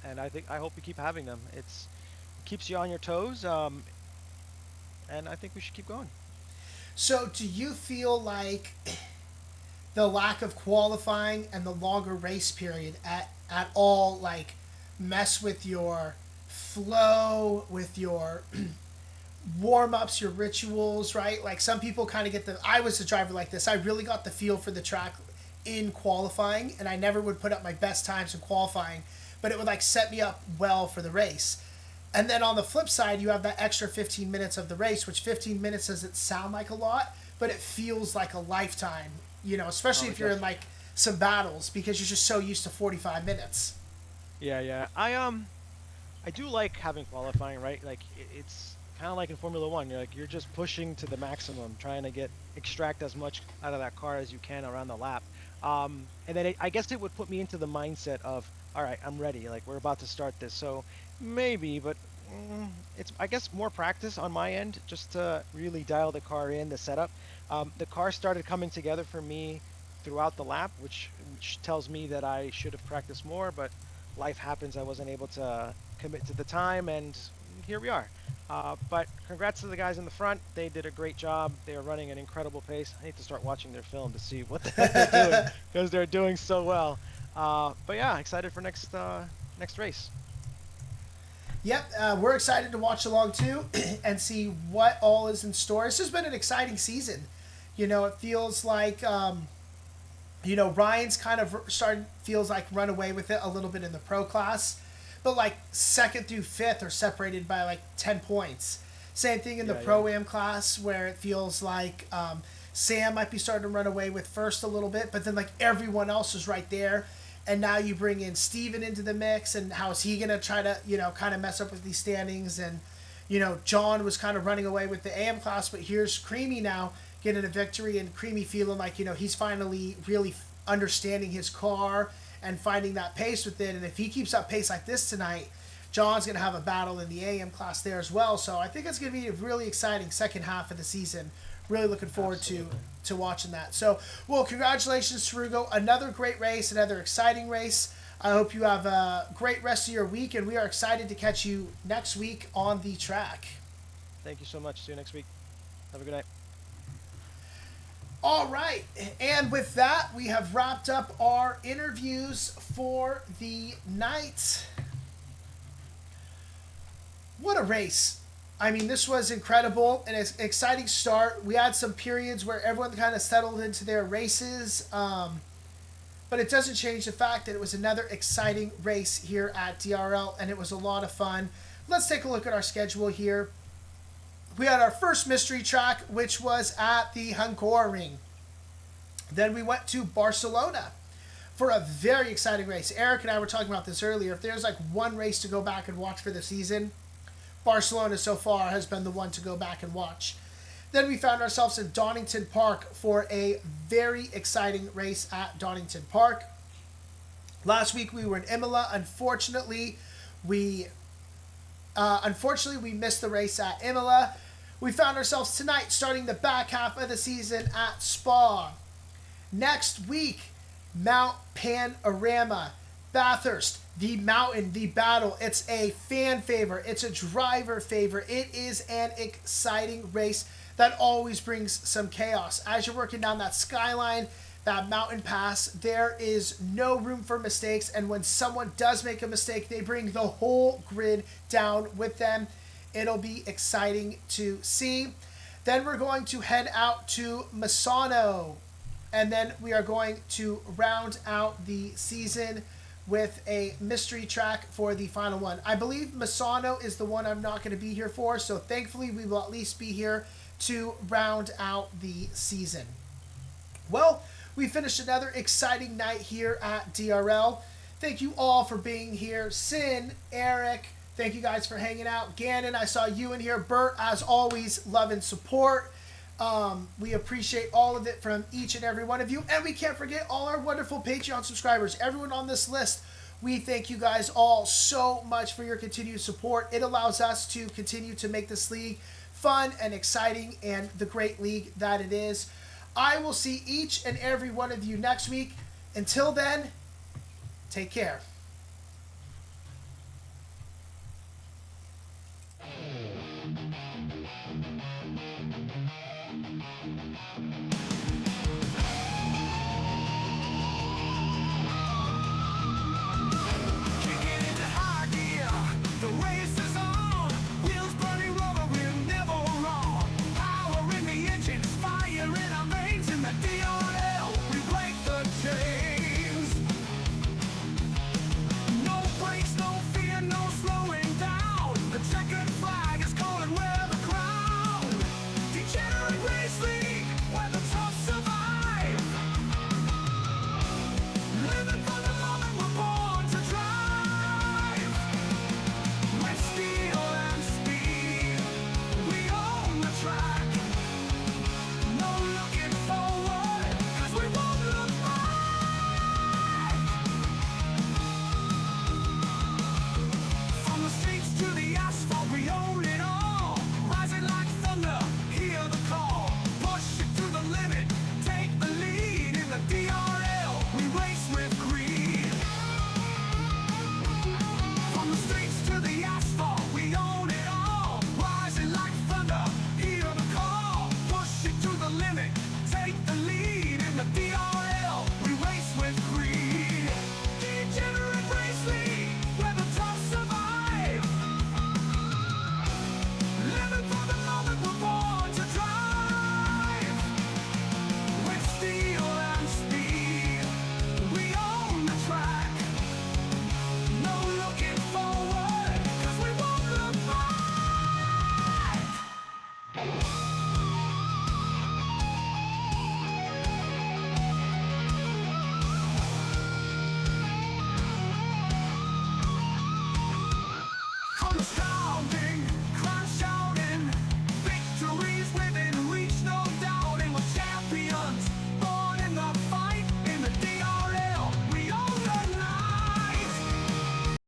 and I hope we keep having them. It keeps you on your toes, and I think we should keep going. So do you feel like the lack of qualifying and the longer race period at all like mess with your flow, with your warm ups, your rituals, right? Like some people kind of get the. I was a driver like this. I really got the feel for the track in qualifying, and I never would put up my best times in qualifying, but it would like set me up well for the race. And then on the flip side, you have that extra 15 minutes of the race, which 15 minutes doesn't sound like a lot, but it feels like a lifetime, especially Oh, if you're in like some battles because you're just so used to 45 minutes. Yeah, yeah. I do like having qualifying, right? Like it's kind of like in Formula One. You're just pushing to the maximum, trying to extract as much out of that car as you can around the lap. And then I guess it would put me into the mindset of, all right, I'm ready. Like we're about to start this. So maybe, but it's I guess more practice on my end just to really dial the car in, the setup. The car started coming together for me throughout the lap, which tells me that I should have practiced more, but life happens. I wasn't able to commit to the time, and here we are. But congrats to the guys in the front. They did a great job. They are running an incredible pace. I need to start watching their film to see what the heck they're doing because they're doing so well. But yeah, excited for next race. Yep, we're excited to watch along too and see what all is in store. This has been an exciting season. It feels like Ryan's kind of feels like run away with it a little bit in the pro class, but like second through fifth are separated by like 10 points. Same thing in the pro am class where it feels like Sam might be starting to run away with first a little bit, but then like everyone else is right there. And now you bring in Steven into the mix, and how is he going to try to, kind of mess up with these standings? And, John was kind of running away with the AM class, but here's Creamy now getting a victory, and Creamy feeling like, he's finally really understanding his car and finding that pace with it. And if he keeps up pace like this tonight, John's going to have a battle in the AM class there as well. So I think it's going to be a really exciting second half of the season. Really looking forward to watching that. So, well, congratulations, Tarugo. Another great race, another exciting race. I hope you have a great rest of your week, and we are excited to catch you next week on the track. Thank you so much. See you next week. Have a good night. All right. And with that, we have wrapped up our interviews for the night. What a race. I mean, this was incredible and an exciting start. We had some periods where everyone kind of settled into their races. But it doesn't change the fact that it was another exciting race here at DRL, and it was a lot of fun. Let's take a look at our schedule here. We had our first mystery track, which was at the Hungaroring. Then we went to Barcelona for a very exciting race. Eric and I were talking about this earlier. If there's like one race to go back and watch for the season, Barcelona so far has been the one to go back and watch. Then we found ourselves in Donington Park for a very exciting race at Donington Park. Last week we were in Imola. Unfortunately, we missed the race at Imola. We found ourselves tonight starting the back half of the season at Spa. Next week, Mount Panorama, Bathurst, the mountain, the battle. It's a fan favorite. It's a driver favorite. It is an exciting race that always brings some chaos. As you're working down that skyline, that mountain pass, there is no room for mistakes. And when someone does make a mistake, they bring the whole grid down with them. It'll be exciting to see. Then we're going to head out to Misano. And then we are going to round out the season with a mystery track for the final one. I believe Misano is the one I'm not going to be here for. So thankfully, we will at least be here to round out the season. Well, we finished another exciting night here at DRL. Thank you all for being here. Sin, Eric, thank you guys for hanging out. Gannon, I saw you in here. Bert, as always, love and support. We appreciate all of it from each and every one of you. And we can't forget all our wonderful Patreon subscribers. Everyone on this list, we thank you guys all so much for your continued support. It allows us to continue to make this league fun and exciting and the great league that it is. I will see each and every one of you next week. Until then, take care.